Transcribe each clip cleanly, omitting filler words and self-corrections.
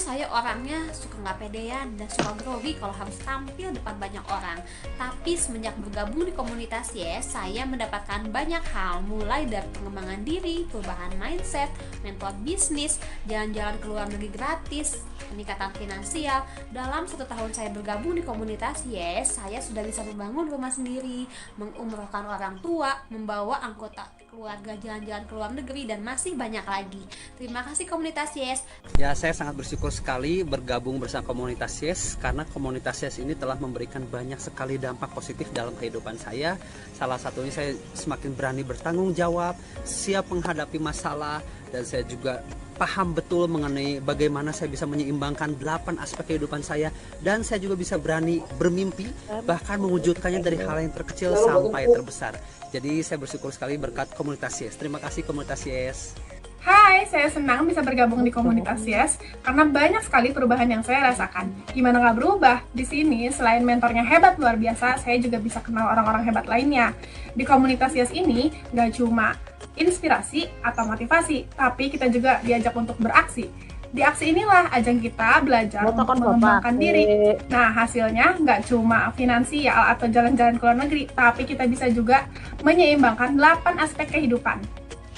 saya orangnya suka nggak pedean dan suka grogi kalau harus tampil depan banyak orang. Tapi semenjak bergabung di komunitas Yes, saya mendapatkan banyak hal, mulai dari pengembangan diri, perubahan mindset, mentor bisnis, jalan-jalan ke luar negeri gratis, peningkatan finansial. Dalam 1 tahun saya bergabung di komunitas Yes, saya sudah bisa membangun rumah sendiri, mengumrohkan orang tua, membawa anggota keluarga jalan-jalan ke luar negeri, dan masih banyak lagi. Terima kasih komunitas Yes. Ya, saya sangat bersyukur sekali bergabung bersama komunitas Yes, karena komunitas Yes ini telah memberikan banyak sekali dampak positif dalam kehidupan saya. Salah satunya saya semakin berani bertanggung jawab, siap menghadapi masalah, dan saya juga paham betul mengenai bagaimana saya bisa menyeimbangkan 8 aspek kehidupan saya, dan saya juga bisa berani bermimpi, bahkan mewujudkannya dari hal yang terkecil sampai terbesar. Jadi saya bersyukur sekali berkat komunitas Yes. Terima kasih komunitas Yes. Hai, saya senang bisa bergabung di komunitas Yes karena banyak sekali perubahan yang saya rasakan. Gimana nggak berubah? Di sini, selain mentornya hebat luar biasa, saya juga bisa kenal orang-orang hebat lainnya. Di komunitas Yes ini, nggak cuma inspirasi atau motivasi, tapi kita juga diajak untuk beraksi. Di aksi inilah ajang kita belajar untuk mengembangkan diri. Nah, hasilnya nggak cuma finansial atau jalan-jalan ke luar negeri, tapi kita bisa juga menyeimbangkan 8 aspek kehidupan.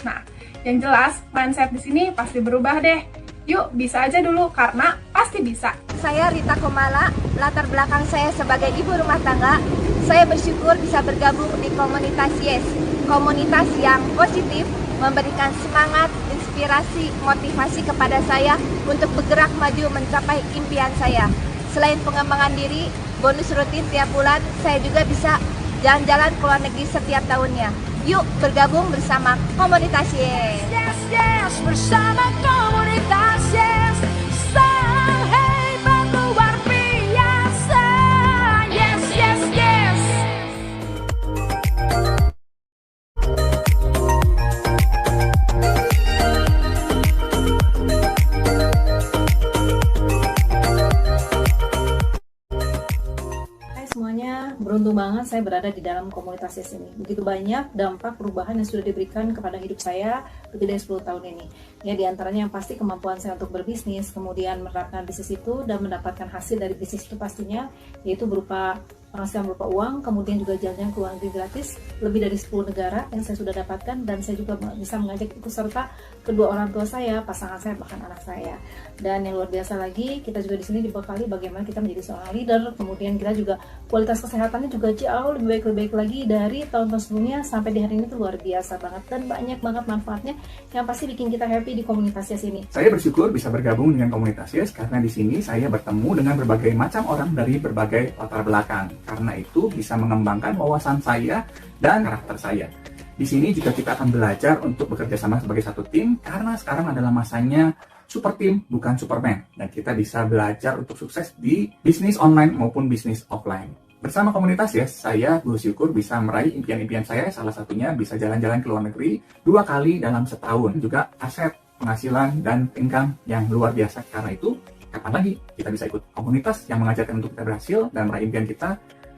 Nah, yang jelas, mindset di sini pasti berubah deh. Yuk, bisa aja dulu, karena pasti bisa. Saya Rita Komala, latar belakang saya sebagai ibu rumah tangga. Saya bersyukur bisa bergabung di komunitas Yes. Komunitas yang positif, memberikan semangat, inspirasi, motivasi kepada saya untuk bergerak maju mencapai impian saya. Selain pengembangan diri, bonus rutin tiap bulan, saya juga bisa jalan-jalan ke luar negeri setiap tahunnya. Yuk bergabung bersama komunitas Yes. Yes, yes, bersama komunitas Yes. Sang hebat luar biasa. Yes, yes, yes. Hai semuanya, beruntung banget saya berada di dalam komunitas Yes ini. Begitu banyak dampak perubahan yang sudah diberikan kepada hidup saya lebih dari 10 tahun ini. Ya, diantaranya yang pasti kemampuan saya untuk berbisnis, kemudian menerapkan bisnis itu dan mendapatkan hasil dari bisnis itu pastinya, yaitu berupa penghasilan berupa uang, kemudian juga jalan-jalan ke luar negeri gratis, lebih dari 10 negara yang saya sudah dapatkan, dan saya juga bisa mengajak ikut serta kedua orang tua saya, pasangan saya, bahkan anak saya. Dan yang luar biasa lagi, kita juga di sini dibekali bagaimana kita menjadi seorang leader, kemudian kita juga kualitas kesehatannya juga jauh lebih baik lagi dari tahun-tahun sebelumnya sampai di hari ini tuh luar biasa banget, dan banyak banget manfaatnya yang pasti bikin kita happy di komunitas Yes ini. Saya bersyukur bisa bergabung dengan komunitas Yes karena di sini saya bertemu dengan berbagai macam orang dari berbagai latar belakang. Karena itu bisa mengembangkan wawasan saya dan karakter saya. Di sini juga kita akan belajar untuk bekerja sama sebagai satu tim karena sekarang adalah masanya super team bukan superman, dan kita bisa belajar untuk sukses di bisnis online maupun bisnis offline. Bersama komunitas Yes, saya bersyukur bisa meraih impian-impian saya, salah satunya bisa jalan-jalan ke luar negeri 2 kali dalam setahun, juga aset, penghasilan, dan income yang luar biasa. Karena itu, kapan lagi kita bisa ikut komunitas yang mengajarkan untuk kita berhasil dan meraih impian kita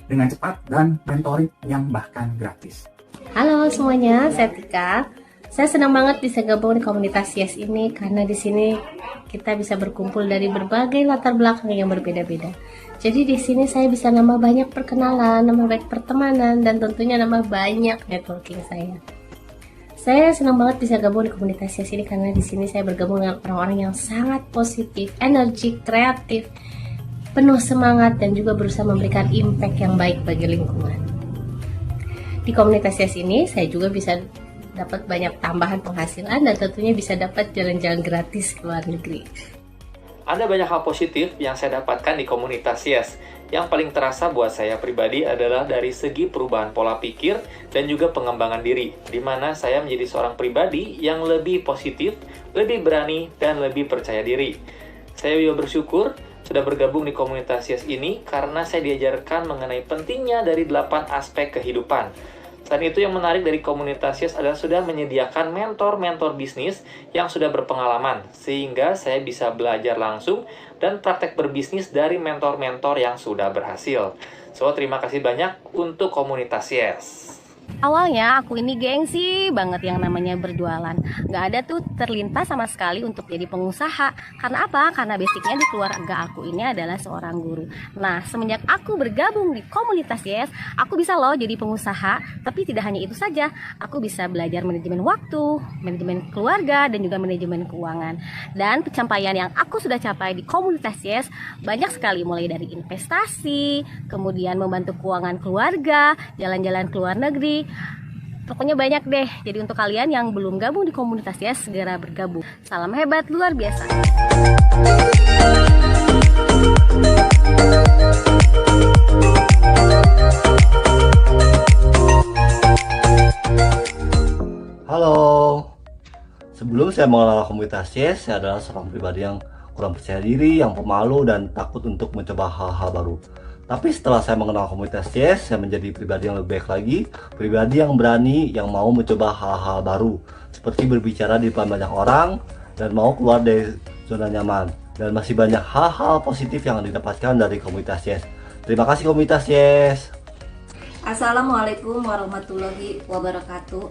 dengan cepat dan mentoring yang bahkan gratis. Halo semuanya, saya Tika. Saya senang banget bisa gabung di komunitas Yes ini karena di sini kita bisa berkumpul dari berbagai latar belakang yang berbeda-beda. Jadi di sini saya bisa nambah banyak perkenalan, nambah baik pertemanan, dan tentunya nambah banyak networking saya. Saya senang banget bisa gabung di komunitas Yes ini karena di sini saya bergabung dengan orang-orang yang sangat positif, energik, kreatif, penuh semangat, dan juga berusaha memberikan impact yang baik bagi lingkungan. Di komunitas Yes ini saya juga bisa dapat banyak tambahan penghasilan dan tentunya bisa dapat jalan-jalan gratis ke luar negeri. Ada banyak hal positif yang saya dapatkan di komunitas Yes. Yang paling terasa buat saya pribadi adalah dari segi perubahan pola pikir dan juga pengembangan diri, di mana saya menjadi seorang pribadi yang lebih positif, lebih berani, dan lebih percaya diri. Saya juga bersyukur sudah bergabung di komunitas Yes ini karena saya diajarkan mengenai pentingnya dari 8 aspek kehidupan. Selain itu, yang menarik dari komunitas Yes adalah sudah menyediakan mentor-mentor bisnis yang sudah berpengalaman, sehingga saya bisa belajar langsung dan praktek berbisnis dari mentor-mentor yang sudah berhasil. So, terima kasih banyak untuk komunitas Yes. Awalnya aku ini gengsi banget yang namanya berjualan. Gak ada tuh terlintas sama sekali untuk jadi pengusaha. Karena apa? Karena basicnya di keluarga aku ini adalah seorang guru. Nah, semenjak aku bergabung di komunitas Yes, aku bisa loh jadi pengusaha. Tapi tidak hanya itu saja, aku bisa belajar manajemen waktu, manajemen keluarga, dan juga manajemen keuangan. Dan pencapaian yang aku sudah capai di komunitas Yes banyak sekali, mulai dari investasi, kemudian membantu keuangan keluarga, jalan-jalan ke luar negeri. Pokoknya banyak deh. Jadi untuk kalian yang belum gabung di komunitas Yes, segera bergabung. Salam hebat luar biasa. Halo. Sebelum saya mengenal komunitas Yes, saya adalah seorang pribadi yang kurang percaya diri, yang pemalu dan takut untuk mencoba hal-hal baru. Tapi setelah saya mengenal komunitas Yes, saya menjadi pribadi yang lebih baik lagi, pribadi yang berani, yang mau mencoba hal-hal baru, seperti berbicara di depan banyak orang, dan mau keluar dari zona nyaman. Dan masih banyak hal-hal positif yang didapatkan dari komunitas Yes. Terima kasih komunitas Yes. Assalamualaikum warahmatullahi wabarakatuh.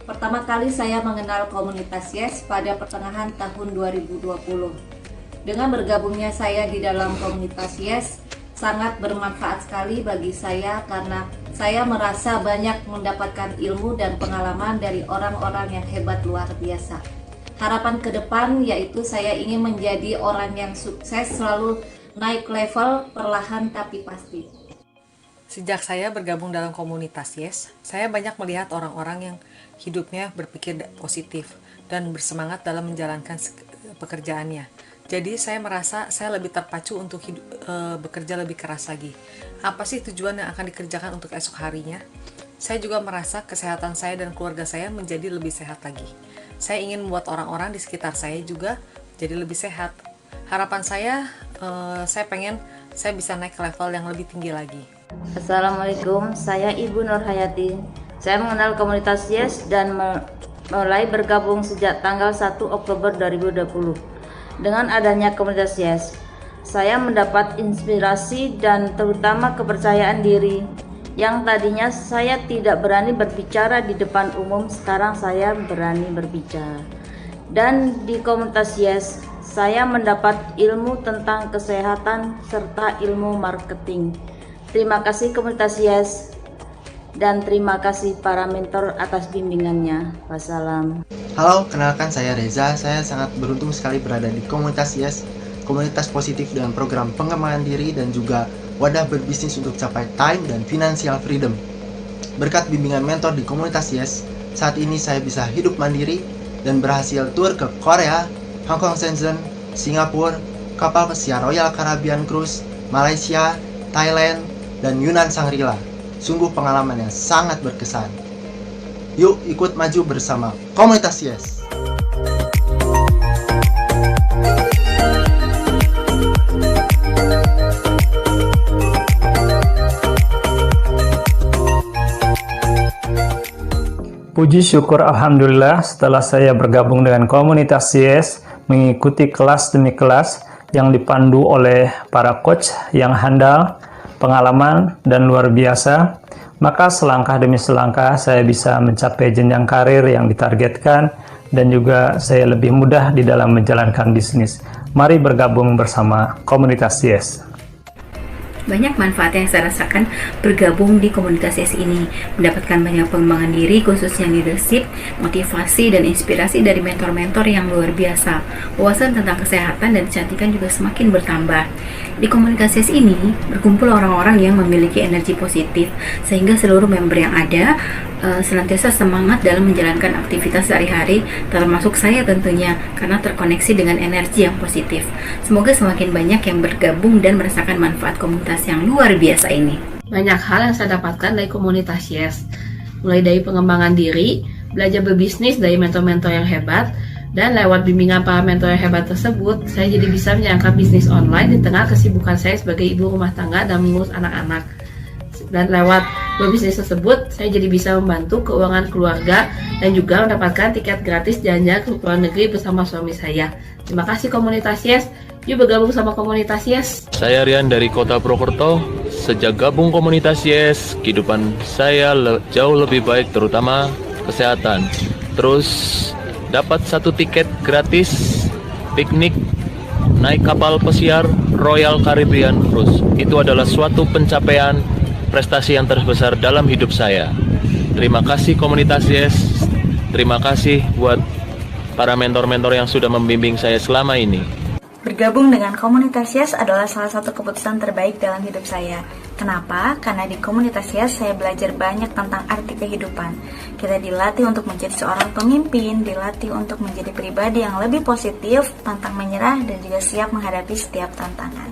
Pertama kali saya mengenal komunitas Yes pada pertengahan tahun 2020. Dengan bergabungnya saya di dalam komunitas Yes, sangat bermanfaat sekali bagi saya karena saya merasa banyak mendapatkan ilmu dan pengalaman dari orang-orang yang hebat luar biasa. Harapan ke depan yaitu saya ingin menjadi orang yang sukses, selalu naik level perlahan tapi pasti. Sejak saya bergabung dalam komunitas Yes, saya banyak melihat orang-orang yang hidupnya berpikir positif dan bersemangat dalam menjalankan pekerjaannya. Jadi saya merasa saya lebih terpacu untuk bekerja lebih keras lagi. Apa sih tujuan yang akan dikerjakan untuk esok harinya? Saya juga merasa kesehatan saya dan keluarga saya menjadi lebih sehat lagi. Saya ingin membuat orang-orang di sekitar saya juga jadi lebih sehat. Harapan saya pengen saya bisa naik ke level yang lebih tinggi lagi. Assalamualaikum, saya Ibu Nur Hayati. Saya mengenal komunitas Yes dan mulai bergabung sejak tanggal 1 Oktober 2020. Dengan adanya komunitas Yes, saya mendapat inspirasi dan terutama kepercayaan diri. Yang tadinya saya tidak berani berbicara di depan umum, sekarang saya berani berbicara. Dan di komunitas Yes, saya mendapat ilmu tentang kesehatan serta ilmu marketing. Terima kasih komunitas Yes dan terima kasih para mentor atas bimbingannya. Wassalam. Halo, kenalkan saya Reza. Saya sangat beruntung sekali berada di komunitas Yes, komunitas positif dengan program pengembangan diri dan juga wadah berbisnis untuk capai time dan financial freedom. Berkat bimbingan mentor di komunitas Yes, saat ini saya bisa hidup mandiri dan berhasil tur ke Korea, Hong Kong Shenzhen, Singapura, kapal pesiar Royal Caribbean Cruise, Malaysia, Thailand, dan Yunan Shangri-La. Sungguh pengalaman yang sangat berkesan. Yuk ikut maju bersama komunitas Yes. Puji syukur Alhamdulillah, setelah saya bergabung dengan komunitas Yes, mengikuti kelas demi kelas yang dipandu oleh para coach yang handal, pengalaman, dan luar biasa, maka selangkah demi selangkah saya bisa mencapai jenjang karir yang ditargetkan dan juga saya lebih mudah di dalam menjalankan bisnis. Mari bergabung bersama komunitas Yes. Banyak manfaat yang saya rasakan bergabung di komunitas Yes ini. Mendapatkan banyak pengembangan diri, khususnya leadership, motivasi, dan inspirasi dari mentor-mentor yang luar biasa. Wawasan tentang kesehatan dan kecantikan juga semakin bertambah. Di komunitas Yes ini berkumpul orang-orang yang memiliki energi positif, sehingga seluruh member yang ada senantiasa semangat dalam menjalankan aktivitas sehari-hari, termasuk saya tentunya, karena terkoneksi dengan energi yang positif. Semoga semakin banyak yang bergabung dan merasakan manfaat komunitas yang luar biasa ini. Banyak hal yang saya dapatkan dari komunitas Yes, mulai dari pengembangan diri, belajar berbisnis dari mentor-mentor yang hebat, dan lewat bimbingan para mentor yang hebat tersebut, saya jadi bisa menjalankan bisnis online di tengah kesibukan saya sebagai ibu rumah tangga dan mengurus anak-anak. Dan lewat berbisnis tersebut, saya jadi bisa membantu keuangan keluarga dan juga mendapatkan tiket gratis jalan-jalan ke luar negeri bersama suami saya. Terima kasih komunitas Yes. Yuk bergabung sama komunitas Yes. Saya Rian dari Kota Purwokerto. sejak gabung komunitas Yes, kehidupan saya jauh lebih baik, terutama kesehatan. Terus dapat 1 tiket gratis piknik naik kapal pesiar Royal Caribbean Cruise. Itu adalah suatu pencapaian prestasi yang terbesar dalam hidup saya. Terima kasih komunitas Yes. Terima kasih buat para mentor-mentor yang sudah membimbing saya selama ini. Bergabung dengan komunitas Yes adalah salah satu keputusan terbaik dalam hidup saya. Kenapa? Karena di komunitas Yes saya belajar banyak tentang arti kehidupan. Kita dilatih untuk menjadi seorang pemimpin, dilatih untuk menjadi pribadi yang lebih positif, pantang menyerah, dan juga siap menghadapi setiap tantangan.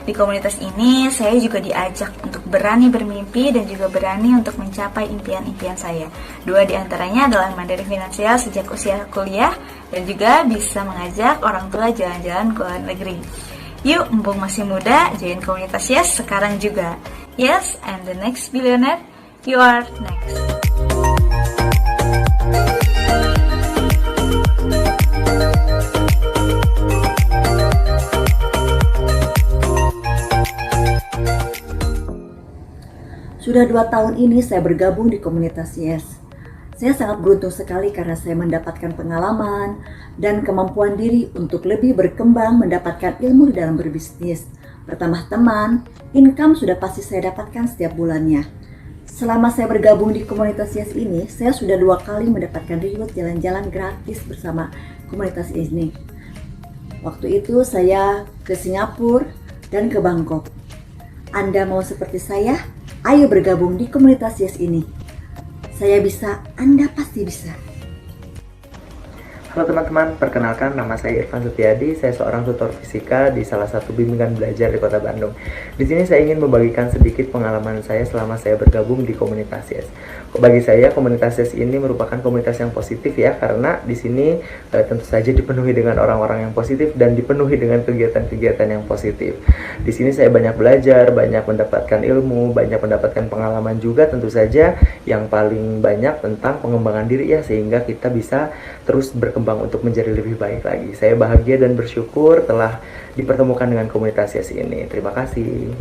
Di komunitas ini, saya juga diajak untuk berani bermimpi dan juga berani untuk mencapai impian-impian saya. 2 di antaranya adalah mandiri finansial sejak usia kuliah dan juga bisa mengajak orang tua jalan-jalan ke luar negeri. Yuk, mumpung masih muda, join komunitas Yes sekarang juga. Yes, I'm the next billionaire. You are next. Sudah 2 tahun ini saya bergabung di komunitas Yes. Saya sangat beruntung sekali karena saya mendapatkan pengalaman dan kemampuan diri untuk lebih berkembang, mendapatkan ilmu dalam berbisnis, bertambah teman, income sudah pasti saya dapatkan setiap bulannya. Selama saya bergabung di komunitas Yes ini, saya sudah 2 kali mendapatkan reward jalan-jalan gratis bersama komunitas ini. Waktu itu saya ke Singapura dan ke Bangkok. Anda mau seperti saya? Ayo bergabung di komunitas Yes ini. Saya bisa, Anda pasti bisa. Halo teman-teman, perkenalkan nama saya Irfan Setiadi. Saya seorang tutor fisika di salah satu bimbingan belajar di Kota Bandung. Di sini saya ingin membagikan sedikit pengalaman saya selama saya bergabung di komunitas Yes. Bagi saya, komunitas Yes ini merupakan komunitas yang positif ya, karena di sini tentu saja dipenuhi dengan orang-orang yang positif dan dipenuhi dengan kegiatan-kegiatan yang positif. Di sini saya banyak belajar, banyak mendapatkan ilmu, banyak mendapatkan pengalaman juga tentu saja, yang paling banyak tentang pengembangan diri ya, sehingga kita bisa terus berkembang untuk menjadi lebih baik lagi. Saya bahagia dan bersyukur telah dipertemukan dengan komunitas Yes ini. Terima kasih.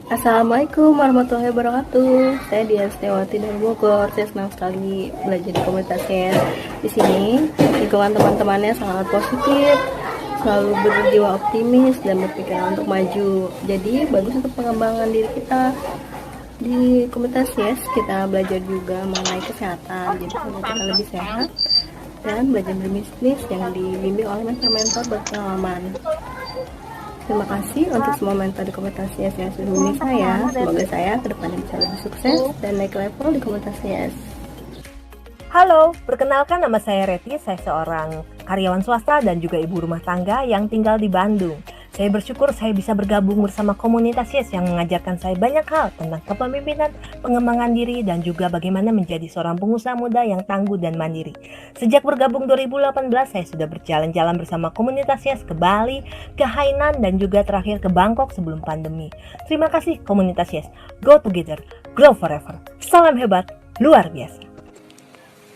Assalamualaikum warahmatullahi wabarakatuh. Saya Dian Setiawati dari Bogor. Saya senang sekali belajar di komunitas Yes. Di sini lingkungan teman-temannya sangat positif, selalu berjiwa optimis dan berpikiran untuk maju. Jadi bagus untuk pengembangan diri kita. Di komunitas Yes kita belajar juga mengenai kesehatan, jadi kita lebih sehat, dan belajar berbisnis yang dibimbing oleh mentor-mentor berpengalaman. Terima kasih untuk semua mentor di komunitas Yes yang sudah membimbing saya. Semoga saya kedepannya bisa lebih sukses dan naik level di komunitas Yes. Halo, perkenalkan nama saya Reti. Saya seorang karyawan swasta dan juga ibu rumah tangga yang tinggal di Bandung. Saya bersyukur saya bisa bergabung bersama komunitas Yes yang mengajarkan saya banyak hal tentang kepemimpinan, pengembangan diri, dan juga bagaimana menjadi seorang pengusaha muda yang tangguh dan mandiri. Sejak bergabung 2018, saya sudah berjalan-jalan bersama komunitas Yes ke Bali, ke Hainan, dan juga terakhir ke Bangkok sebelum pandemi. Terima kasih komunitas Yes. Go together, grow forever. Salam hebat, luar biasa.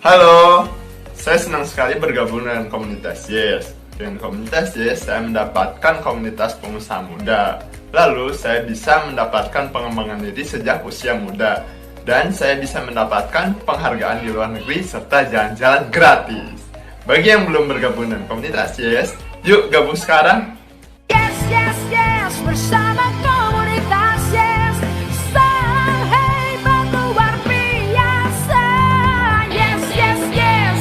Halo, saya senang sekali bergabung dengan komunitas Yes. Dengan komunitas Yes, saya mendapatkan komunitas pengusaha muda. Lalu, saya bisa mendapatkan pengembangan diri sejak usia muda. Dan saya bisa mendapatkan penghargaan di luar negeri serta jalan-jalan gratis. Bagi yang belum bergabung dengan komunitas Yes, yuk gabung sekarang. Yes, yes, yes, bersama komunitas Yes. Sang hebat luar biasa. Yes, yes, yes.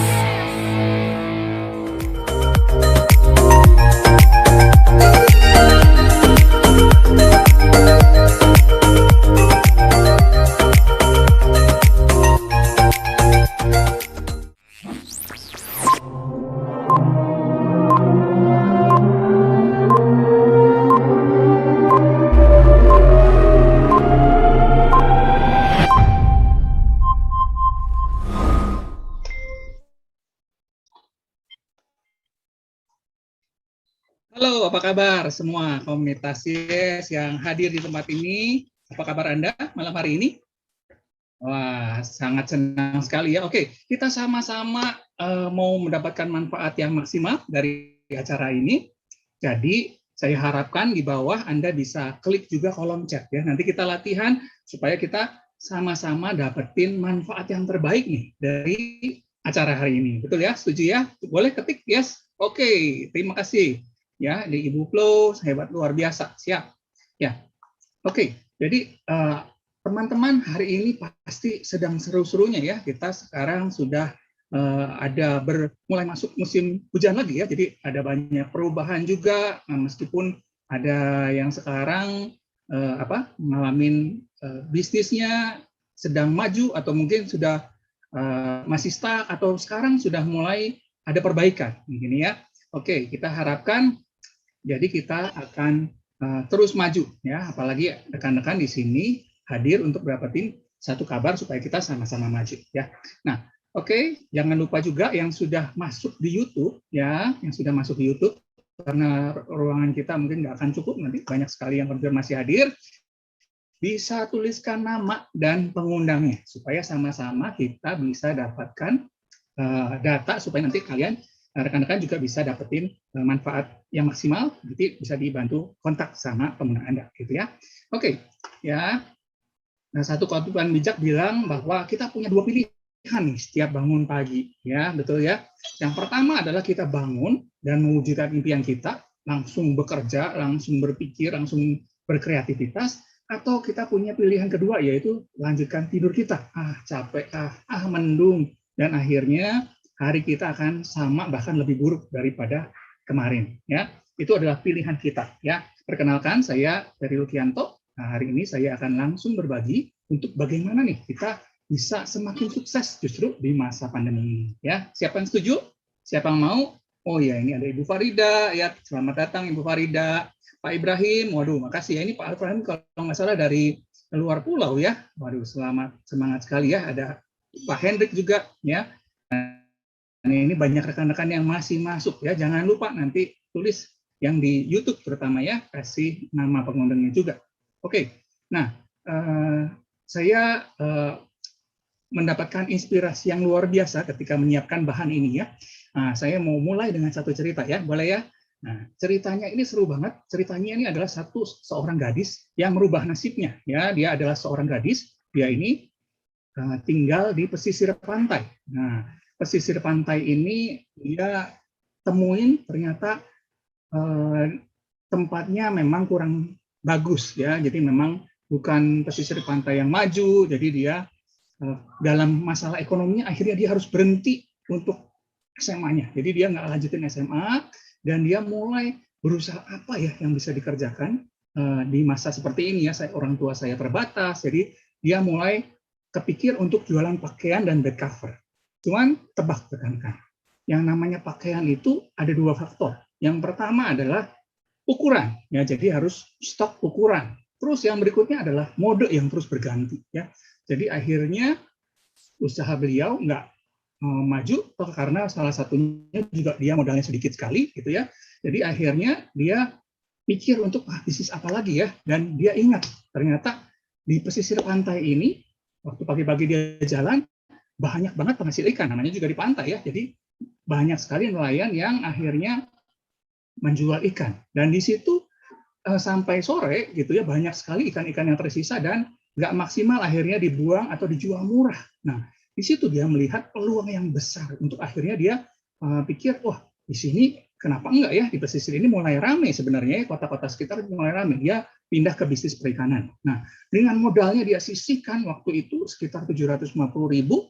Halo, apa kabar semua komunitas Yes yang hadir di tempat ini? Apa kabar Anda malam hari ini? Wah, sangat senang sekali ya. Oke, kita sama-sama mau mendapatkan manfaat yang maksimal dari acara ini. Jadi, Saya harapkan di bawah Anda bisa klik juga kolom chat ya. Nanti kita latihan supaya kita sama-sama dapetin manfaat yang terbaik nih dari acara hari ini. Betul ya? Setuju ya? Boleh ketik yes? Oke, terima kasih. Ya, di Ibu Flo, hebat luar biasa. Siap. Ya. Oke, jadi teman-teman hari ini pasti sedang seru-serunya ya. Kita sekarang sudah mulai masuk musim hujan lagi ya, jadi ada banyak perubahan juga, meskipun ada yang sekarang mengalami bisnisnya sedang maju atau mungkin sudah masih stuck atau sekarang sudah mulai ada perbaikan begini ya. Oke, kita harapkan jadi kita akan terus maju ya, apalagi rekan-rekan di sini hadir untuk dapetin satu kabar supaya kita sama-sama maju ya. Nah, oke, jangan lupa juga yang sudah masuk di YouTube ya, yang sudah masuk di YouTube karena ruangan kita mungkin nggak akan cukup nanti banyak sekali yang konfirmasi hadir. Bisa tuliskan nama dan pengundangnya supaya sama-sama kita bisa dapatkan data supaya nanti kalian rekan-rekan juga bisa dapetin manfaat yang maksimal, jadi bisa dibantu kontak sama pengundang Anda gitu ya. Oke, ya. Nah, satu konsultan bijak bilang bahwa kita punya dua pilihan nih setiap bangun pagi ya, betul ya. Yang pertama adalah kita bangun dan mewujudkan impian kita, langsung bekerja, langsung berpikir, langsung berkreativitas, atau kita punya pilihan kedua yaitu lanjutkan tidur kita. Capek, mendung, dan akhirnya hari kita akan sama bahkan lebih buruk daripada kemarin ya. Itu adalah pilihan kita ya. Perkenalkan, saya Ferry Lukianto. Nah, hari ini saya akan langsung berbagi untuk bagaimana nih kita bisa semakin sukses justru di masa pandemi ini ya. Siapa yang setuju? Siapa yang mau? Oh ya, ini ada Ibu Farida ya. Selamat datang Ibu Farida. Pak Ibrahim, waduh makasih ya, ini Pak Ibrahim kalau nggak salah dari luar pulau ya. Waduh, semangat sekali ya. Ada Pak Hendrik juga ya. Nah, ini banyak rekan-rekan yang masih masuk ya. Jangan lupa nanti tulis yang di YouTube terutama ya, kasih nama pengundangnya juga. Oke. Nah, saya mendapatkan inspirasi yang luar biasa ketika menyiapkan bahan ini ya. Nah, saya mau mulai dengan satu cerita ya, boleh ya? Nah, ceritanya ini seru banget. Ceritanya ini adalah seorang gadis yang merubah nasibnya ya. Dia adalah seorang gadis, dia ini tinggal di pesisir pantai. Nah, pesisir pantai ini dia temuin ternyata tempatnya memang kurang bagus ya. Jadi memang bukan pesisir pantai yang maju, jadi dia dalam masalah ekonominya akhirnya dia harus berhenti untuk SMA-nya. Jadi dia nggak lanjutin SMA dan dia mulai berusaha apa ya yang bisa dikerjakan di masa seperti ini ya. Orang tua saya terbatas, jadi dia mulai kepikir untuk jualan pakaian dan bed cover. Cuman tebak rekan-rekan, yang namanya pakaian itu ada dua faktor. Yang pertama adalah ukuran ya, jadi harus stok ukuran. Terus yang berikutnya adalah mode yang terus berganti ya. Jadi akhirnya usaha beliau nggak maju karena salah satunya juga dia modalnya sedikit sekali gitu ya. Jadi akhirnya dia pikir untuk bisnis apa lagi ya, dan dia ingat ternyata di pesisir pantai ini waktu pagi-pagi dia jalan banyak banget penghasil ikan, namanya juga di pantai ya. Jadi banyak sekali nelayan yang akhirnya menjual ikan, dan di situ sampai sore gitu ya banyak sekali ikan-ikan yang tersisa dan nggak maksimal, akhirnya dibuang atau dijual murah. Nah, di situ dia melihat peluang yang besar untuk akhirnya dia pikir, wah di sini kenapa enggak ya, di pesisir ini mulai ramai sebenarnya, kota-kota sekitar mulai ramai. Dia pindah ke bisnis perikanan. Nah, dengan modalnya dia sisihkan waktu itu sekitar 750.000,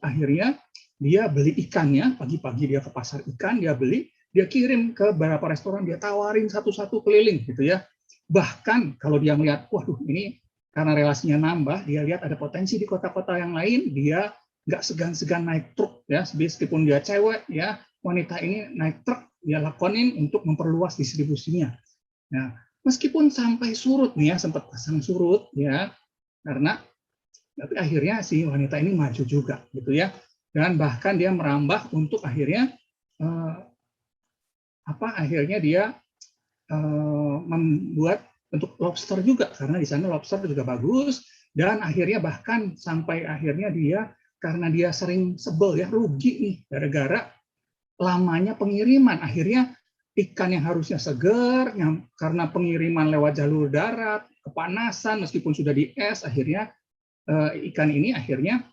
akhirnya dia beli ikannya, pagi-pagi dia ke pasar ikan, dia beli, dia kirim ke beberapa restoran, dia tawarin satu-satu keliling gitu ya. Bahkan kalau dia melihat, waduh ini karena relasinya nambah, dia lihat ada potensi di kota-kota yang lain, dia nggak segan-segan naik truk ya, meskipun dia cewek ya, wanita ini naik truk dia lakonin untuk memperluas distribusinya. Nah, meskipun sampai surut nih ya, sempat pasang surut ya, karena tapi akhirnya si wanita ini maju juga gitu ya, dan bahkan dia merambah untuk akhirnya akhirnya dia membuat untuk lobster juga, karena di sana lobster juga bagus, dan akhirnya bahkan sampai akhirnya dia karena dia sering sebel ya, rugi nih gara-gara lamanya pengiriman, akhirnya ikan yang harusnya segar, karena pengiriman lewat jalur darat, kepanasan, meskipun sudah di es, akhirnya ikan ini akhirnya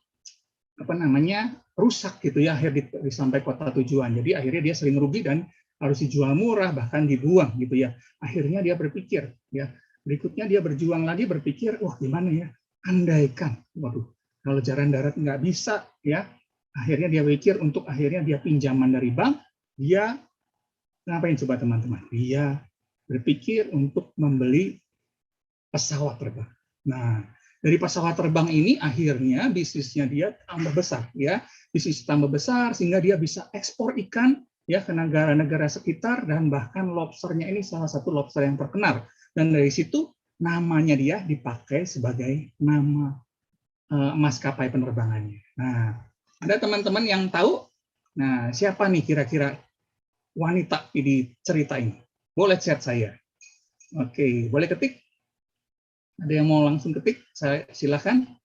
rusak gitu ya, akhir sampai kota tujuan. Jadi akhirnya dia sering rugi dan harus dijual murah, bahkan dibuang gitu ya. Akhirnya dia berpikir ya, berikutnya dia berjuang lagi, berpikir, wah gimana ya, andaikan, waduh, kalau jalan darat nggak bisa ya, akhirnya dia pikir untuk akhirnya dia pinjaman dari bank, dia ngapain coba teman-teman? Dia berpikir untuk membeli pesawat terbang. Nah, dari pesawat terbang ini akhirnya bisnisnya dia tambah besar ya, bisnis tambah besar sehingga dia bisa ekspor ikan ya ke negara-negara sekitar, dan bahkan lobsternya ini salah satu lobster yang terkenal, dan dari situ namanya dia dipakai sebagai nama maskapai penerbangannya. Nah, ada teman-teman yang tahu, nah siapa nih kira-kira wanita di cerita ini? Boleh chat saya. Oke, boleh ketik? Ada yang mau langsung ketik? Saya silakan.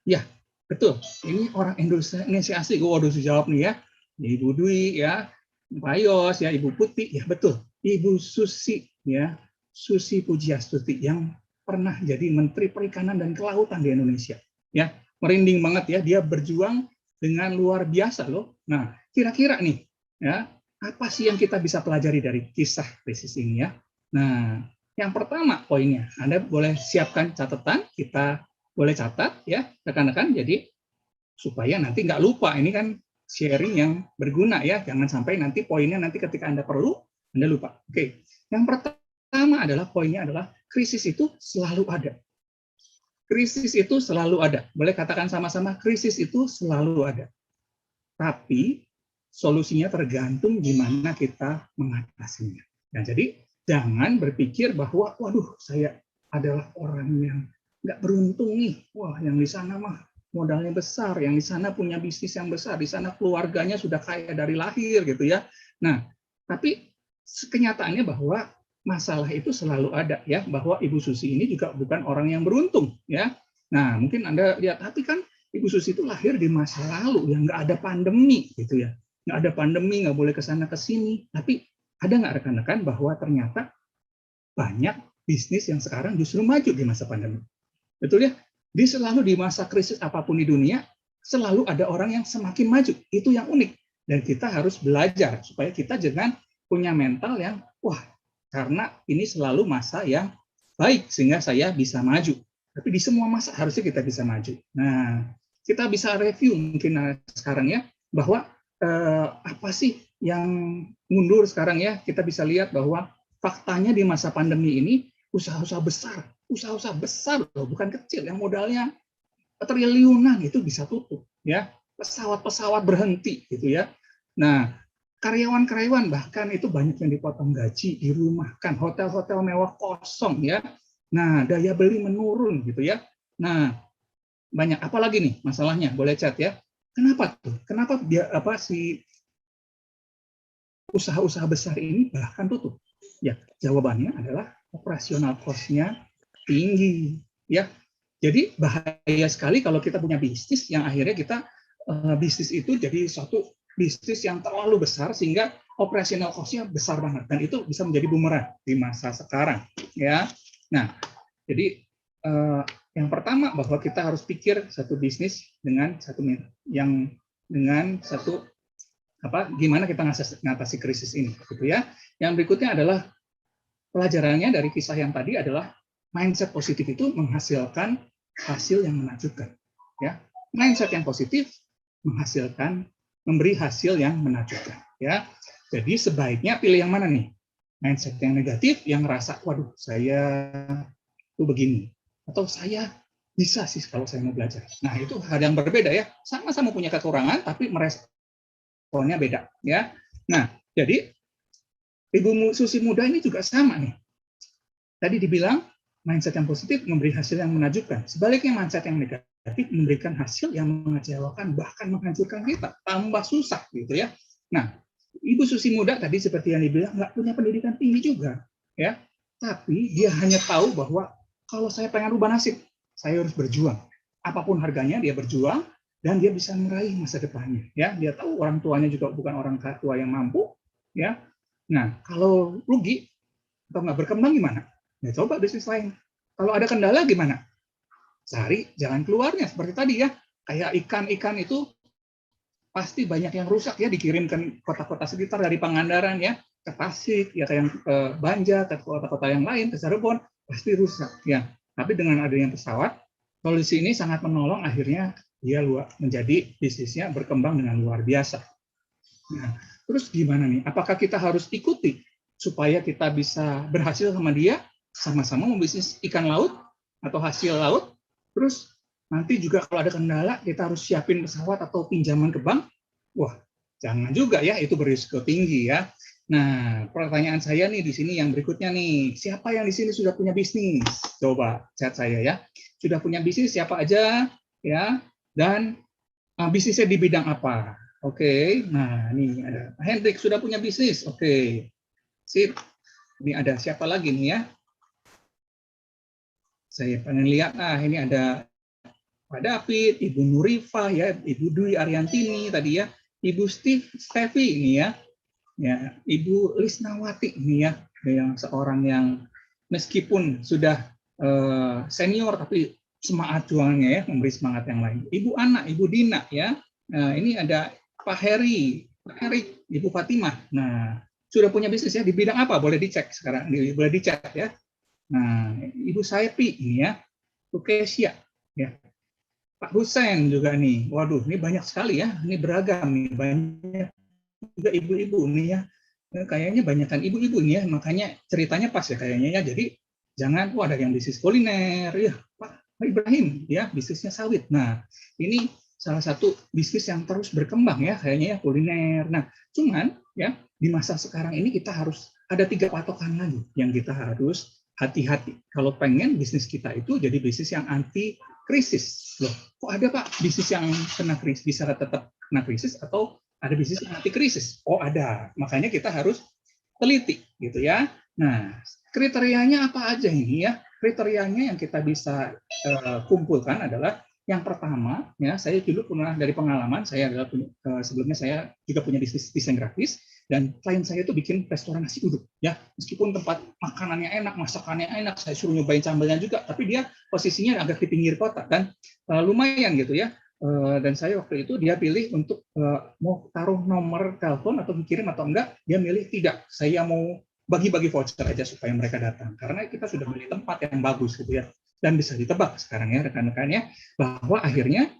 Ya, betul. Ini orang Indonesia asli. Waduh, jawab nih ya. Ibu Dwi ya, Pak Yos ya, Ibu Putih ya, betul. Ibu Susi ya, Susi Pujiastuti yang pernah jadi Menteri Perikanan dan Kelautan di Indonesia. Ya, merinding banget ya, dia berjuang dengan luar biasa loh. Nah, kira-kira nih ya, apa sih yang kita bisa pelajari dari kisah krisis ini ya? Nah, yang pertama poinnya, Anda boleh siapkan catatan, kita boleh catat ya, rekan-rekan, jadi supaya nanti nggak lupa, ini kan sharing yang berguna ya, jangan sampai nanti poinnya nanti ketika Anda perlu, Anda lupa. Oke, yang pertama adalah poinnya adalah krisis itu selalu ada. Krisis itu selalu ada. Boleh katakan sama-sama, krisis itu selalu ada. Tapi solusinya tergantung gimana kita mengatasinya. Nah, jadi jangan berpikir bahwa, waduh, saya adalah orang yang nggak beruntung nih. Wah, yang di sana mah modalnya besar, yang di sana punya bisnis yang besar, di sana keluarganya sudah kaya dari lahir gitu ya. Nah, tapi kenyataannya bahwa masalah itu selalu ada ya, bahwa Ibu Susi ini juga bukan orang yang beruntung ya. Nah, mungkin Anda lihat, tapi kan Ibu Susi itu lahir di masa lalu yang nggak ada pandemi gitu ya, nggak ada pandemi, nggak boleh ke sana ke sini. Tapi ada nggak rekan-rekan bahwa ternyata banyak bisnis yang sekarang justru maju di masa pandemi, betul ya? Selalu di masa krisis apapun di dunia, selalu ada orang yang semakin maju. Itu yang unik. Dan kita harus belajar supaya kita jangan punya mental yang, wah, karena ini selalu masa yang baik, sehingga saya bisa maju. Tapi di semua masa harusnya kita bisa maju. Nah, kita bisa review mungkin sekarang ya, bahwa apa sih yang mundur sekarang ya. Kita bisa lihat bahwa faktanya di masa pandemi ini, usaha-usaha besar loh, bukan kecil, yang modalnya triliunan itu bisa tutup ya, pesawat-pesawat berhenti gitu ya. Nah, karyawan-karyawan bahkan itu banyak yang dipotong gaji, dirumahkan, hotel-hotel mewah kosong ya. Nah, daya beli menurun gitu ya. Nah, banyak apa lagi nih masalahnya, boleh chat ya. Kenapa tuh? Kenapa usaha-usaha besar ini bahkan tutup? Ya, jawabannya adalah operasional cost-nya tinggi ya. Jadi bahaya sekali kalau kita punya bisnis yang akhirnya kita bisnis itu jadi suatu bisnis yang terlalu besar sehingga operasional cost-nya besar banget, dan itu bisa menjadi bumerang di masa sekarang ya. Nah, jadi yang pertama bahwa kita harus pikir satu bisnis dengan gimana kita ngatasi krisis ini gitu ya. Yang berikutnya adalah pelajarannya dari kisah yang tadi adalah mindset positif itu menghasilkan hasil yang menakjubkan. Ya, mindset yang positif memberi hasil yang menakjubkan. Ya, jadi sebaiknya pilih yang mana nih? Mindset yang negatif, yang ngerasa, waduh, saya tuh begini, atau saya bisa sih kalau saya mau belajar. Nah, itu hal yang berbeda ya. Sama-sama punya kekurangan, tapi meresponnya beda. Ya, nah, jadi Ibu Susi muda ini juga sama nih. Tadi dibilang mindset yang positif memberi hasil yang menakjubkan. Sebaliknya mindset yang negatif memberikan hasil yang mengecewakan, bahkan menghancurkan kita, tambah susah gitu ya. Nah, Ibu Susi muda tadi seperti yang dibilang nggak punya pendidikan tinggi juga, ya. Tapi dia hanya tahu bahwa kalau saya pengen rubah nasib, saya harus berjuang. Apapun harganya dia berjuang dan dia bisa meraih masa depannya. Ya, dia tahu orang tuanya juga bukan orang tua yang mampu, ya. Nah, kalau rugi atau nggak berkembang gimana? Ya coba bisnis lain. Kalau ada kendala gimana? Cari jalan keluarnya seperti tadi ya. Kayak ikan-ikan itu pasti banyak yang rusak ya, dikirim ke kota-kota sekitar dari Pangandaran ya, ke Tasik, ya kayak ke Banjar, ke kota-kota yang lain, ke Cirebon, pasti rusak ya. Tapi dengan adanya pesawat, solusi ini sangat menolong, akhirnya dia menjadi bisnisnya berkembang dengan luar biasa. Nah, terus gimana nih? Apakah kita harus ikuti supaya kita bisa berhasil sama dia, sama-sama membisnis ikan laut atau hasil laut? Terus nanti juga kalau ada kendala, kita harus siapin pesawat atau pinjaman ke bank? Wah, jangan juga ya, itu berisiko tinggi ya. Nah, pertanyaan saya nih di sini yang berikutnya nih, siapa yang di sini sudah punya bisnis? Coba chat saya ya. Sudah punya bisnis siapa aja ya? Dan bisnisnya di bidang apa? Oke, nah ini ada Hendrik sudah punya bisnis. Oke, sip. Ini ada siapa lagi nih ya? Saya pengen lihat. Ini ada Pak David, Ibu Nurifah ya, Ibu Dwi Ariantini tadi ya, Ibu Stevi ini ya, Ibu Lisnawati ini ya, yang seorang yang meskipun sudah senior tapi semangat juangnya ya, memberi semangat yang lain. Ibu Ana, Ibu Dina ya, ini ada Pak Heri, Pak Erik, Ibu Fatimah. Nah, sudah punya bisnis ya, di bidang apa? Boleh dicek sekarang, boleh dicek ya. Nah, Ibu Saipi ini ya, Bu Kesia ya. Pak Husain juga nih, waduh ini banyak sekali ya, ini beragam nih, banyak juga ibu-ibu nih ya, kayaknya banyakkan ibu-ibu nih ya, makanya ceritanya pas ya kayaknya ya, jadi jangan, ada yang bisnis kuliner, ya Pak Ibrahim ya, bisnisnya sawit. Nah ini salah satu bisnis yang terus berkembang ya, kayaknya ya kuliner. Nah cuman ya di masa sekarang ini kita harus ada 3 patokan lagi yang kita harus hati-hati kalau pengen bisnis kita itu jadi bisnis yang anti krisis. Loh, kok ada Pak bisnis yang kena krisis bisa tetap kena krisis atau ada bisnis yang anti krisis? Oh ada, makanya kita harus teliti gitu ya. Nah kriterianya apa aja ini ya? Kriterianya yang kita bisa kumpulkan adalah yang pertama ya, saya dulu pernah dari pengalaman saya adalah sebelumnya saya juga punya bisnis desain grafis dan klien saya itu bikin restoran nasi uduk ya, meskipun tempat makanannya enak, masakannya enak, saya suruh nyobain sambalnya juga, tapi dia posisinya agak di pinggir kota dan lumayan gitu ya. Dan saya waktu itu dia pilih untuk mau taruh nomor telepon atau dikirim atau enggak, dia milih tidak, saya mau bagi-bagi voucher aja supaya mereka datang karena kita sudah beli tempat yang bagus gitu ya. Dan bisa ditebak sekarang ya rekan-rekannya bahwa akhirnya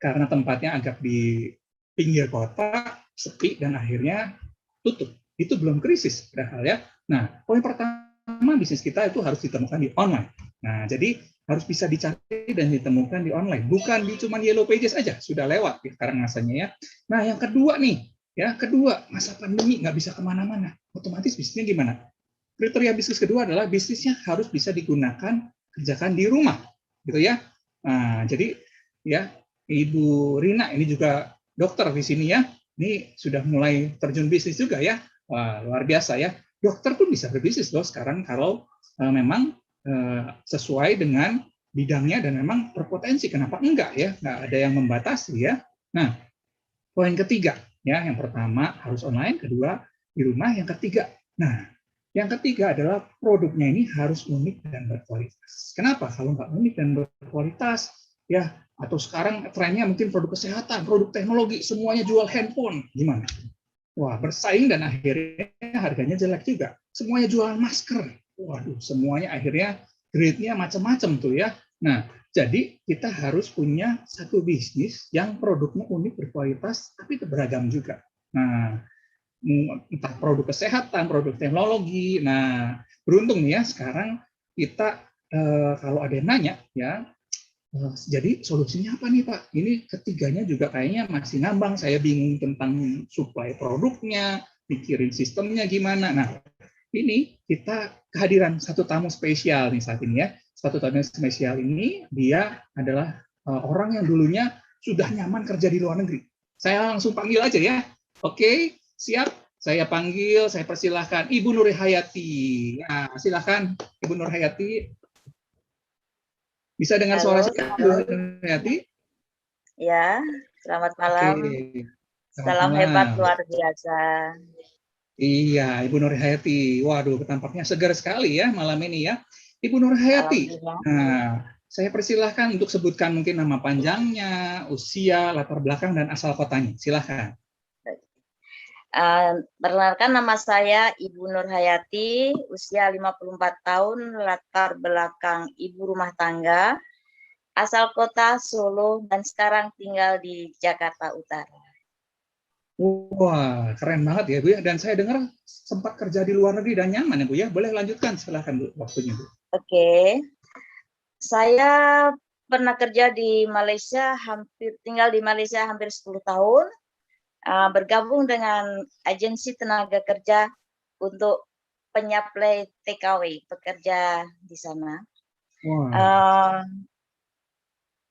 karena tempatnya agak di pinggir kota, sepi dan akhirnya tutup. Itu belum krisis padahal ya. Nah, poin pertama bisnis kita itu harus ditemukan di online. Nah, jadi harus bisa dicari dan ditemukan di online, bukan di cuma Yellow Pages aja, sudah lewat sekarang masanya ya. Nah, yang kedua nih, ya kedua masa pandemi nggak bisa kemana-mana, otomatis bisnisnya gimana? Kriteria bisnis kedua adalah bisnisnya harus bisa digunakan kerjakan di rumah, gitu ya. Nah, jadi ya Ibu Rina ini juga dokter di sini ya. Ini sudah mulai terjun bisnis juga ya. Wah, luar biasa ya. Dokter pun bisa berbisnis loh sekarang kalau memang sesuai dengan bidangnya dan memang berpotensi. Kenapa enggak ya? Nggak ada yang membatasi ya. Nah, poin ketiga ya, yang pertama harus online, kedua di rumah, yang ketiga. Nah, yang ketiga adalah produknya ini harus unik dan berkualitas. Kenapa? Kalau nggak unik dan berkualitas, ya atau sekarang trennya mungkin produk kesehatan, produk teknologi, semuanya jual handphone, gimana? Wah, bersaing dan akhirnya harganya jelek juga. Semuanya jualan masker. Waduh, semuanya akhirnya grade-nya macam-macam tuh ya. Nah, jadi kita harus punya satu bisnis yang produknya unik, berkualitas, tapi beragam juga. Nah, entah produk kesehatan, produk teknologi. Nah, beruntung nih ya sekarang kita kalau ada yang nanya ya, jadi solusinya apa nih Pak? Ini ketiganya juga kayaknya masih ngambang. Saya bingung tentang supply produknya, pikirin sistemnya gimana. Nah, ini kita kehadiran satu tamu spesial nih saat ini ya. Satu tamu spesial ini dia adalah orang yang dulunya sudah nyaman kerja di luar negeri. Saya langsung panggil aja ya. Oke. Siap, saya panggil, saya persilahkan Ibu Nur Hayati. Nah, silakan Ibu Nur Hayati. Bisa dengar suara saya, Ibu Nur Hayati? Ya, selamat malam. Oke. Salam hebat luar biasa. Iya, Ibu Nur Hayati. Waduh, tampaknya segar sekali ya malam ini ya. Ibu Nur Hayati. Nah, saya persilahkan untuk sebutkan mungkin nama panjangnya, usia, latar belakang, dan asal kotanya. Silahkan. Perkenalkan, nama saya Ibu Nur Hayati, usia 54 tahun, latar belakang ibu rumah tangga, asal kota Solo, dan sekarang tinggal di Jakarta Utara. Wah, keren banget ya Bu ya. Dan saya dengar sempat kerja di luar negeri dan nyaman ya Bu ya. Boleh lanjutkan, silahkan Bu, waktunya Bu. Oke, saya pernah kerja di Malaysia, tinggal di Malaysia hampir 10 tahun, bergabung dengan agensi tenaga kerja untuk penyuplai TKW, pekerja di sana.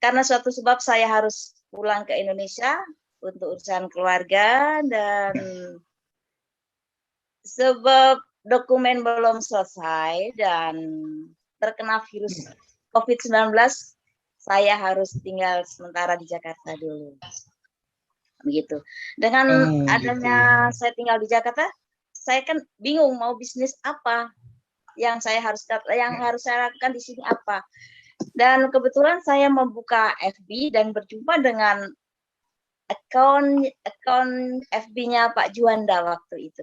Karena suatu sebab saya harus pulang ke Indonesia untuk urusan keluarga, dan sebab dokumen belum selesai dan terkena virus COVID-19, saya harus tinggal sementara di Jakarta dulu. Begitu. Dengan adanya saya tinggal di Jakarta, saya kan bingung mau bisnis apa yang harus saya lakukan di sini apa. Dan kebetulan saya membuka FB dan berjumpa dengan akun FB-nya Pak Juanda waktu itu.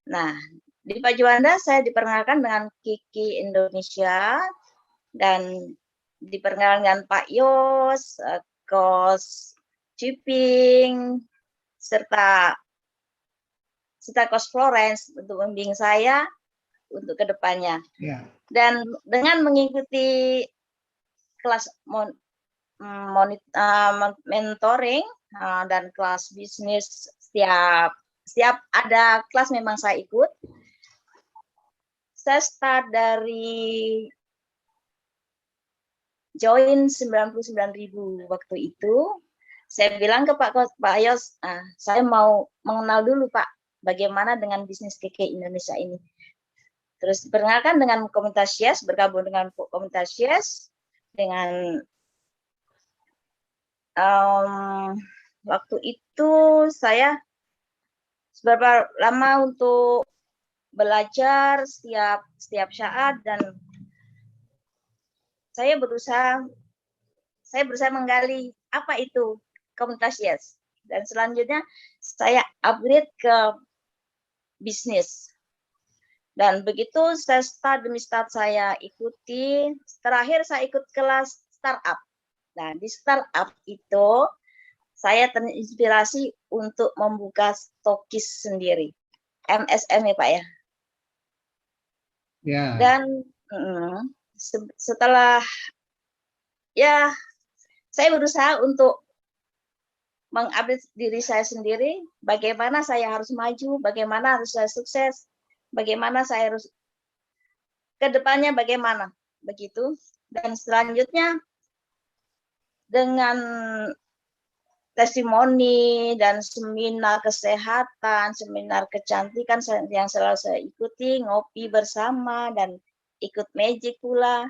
Nah, di Pak Juanda saya diperkenalkan dengan Kiki Indonesia dan diperkenalkan dengan Pak Yos, Coach Shipping, serta Coach Florence untuk membimbing saya untuk kedepannya. Dan dengan mengikuti kelas mentoring dan kelas bisnis, setiap ada kelas memang saya ikut. Saya start dari join 99.000 waktu itu. Saya bilang ke Pak Yos, saya mau mengenal dulu Pak, bagaimana dengan bisnis KK Indonesia ini. Terus diperkenalkan dengan komunitas Yes, bergabung dengan komunitas Yes, dengan waktu itu saya seberapa lama untuk belajar setiap saat, dan saya berusaha menggali apa itu komunitas Yes, dan selanjutnya saya upgrade ke bisnis. Dan begitu saya start demi start saya ikuti, terakhir saya ikut kelas startup. Nah, di startup itu saya terinspirasi untuk membuka stokis sendiri. MSM ya Pak ya. Dan setelah ya saya berusaha untuk mengupdate diri saya sendiri, bagaimana saya harus maju, bagaimana harus saya sukses, bagaimana saya harus ke depannya bagaimana, begitu. Dan selanjutnya dengan testimoni dan seminar kesehatan, seminar kecantikan yang selalu saya ikuti, ngopi bersama dan ikut magic pula,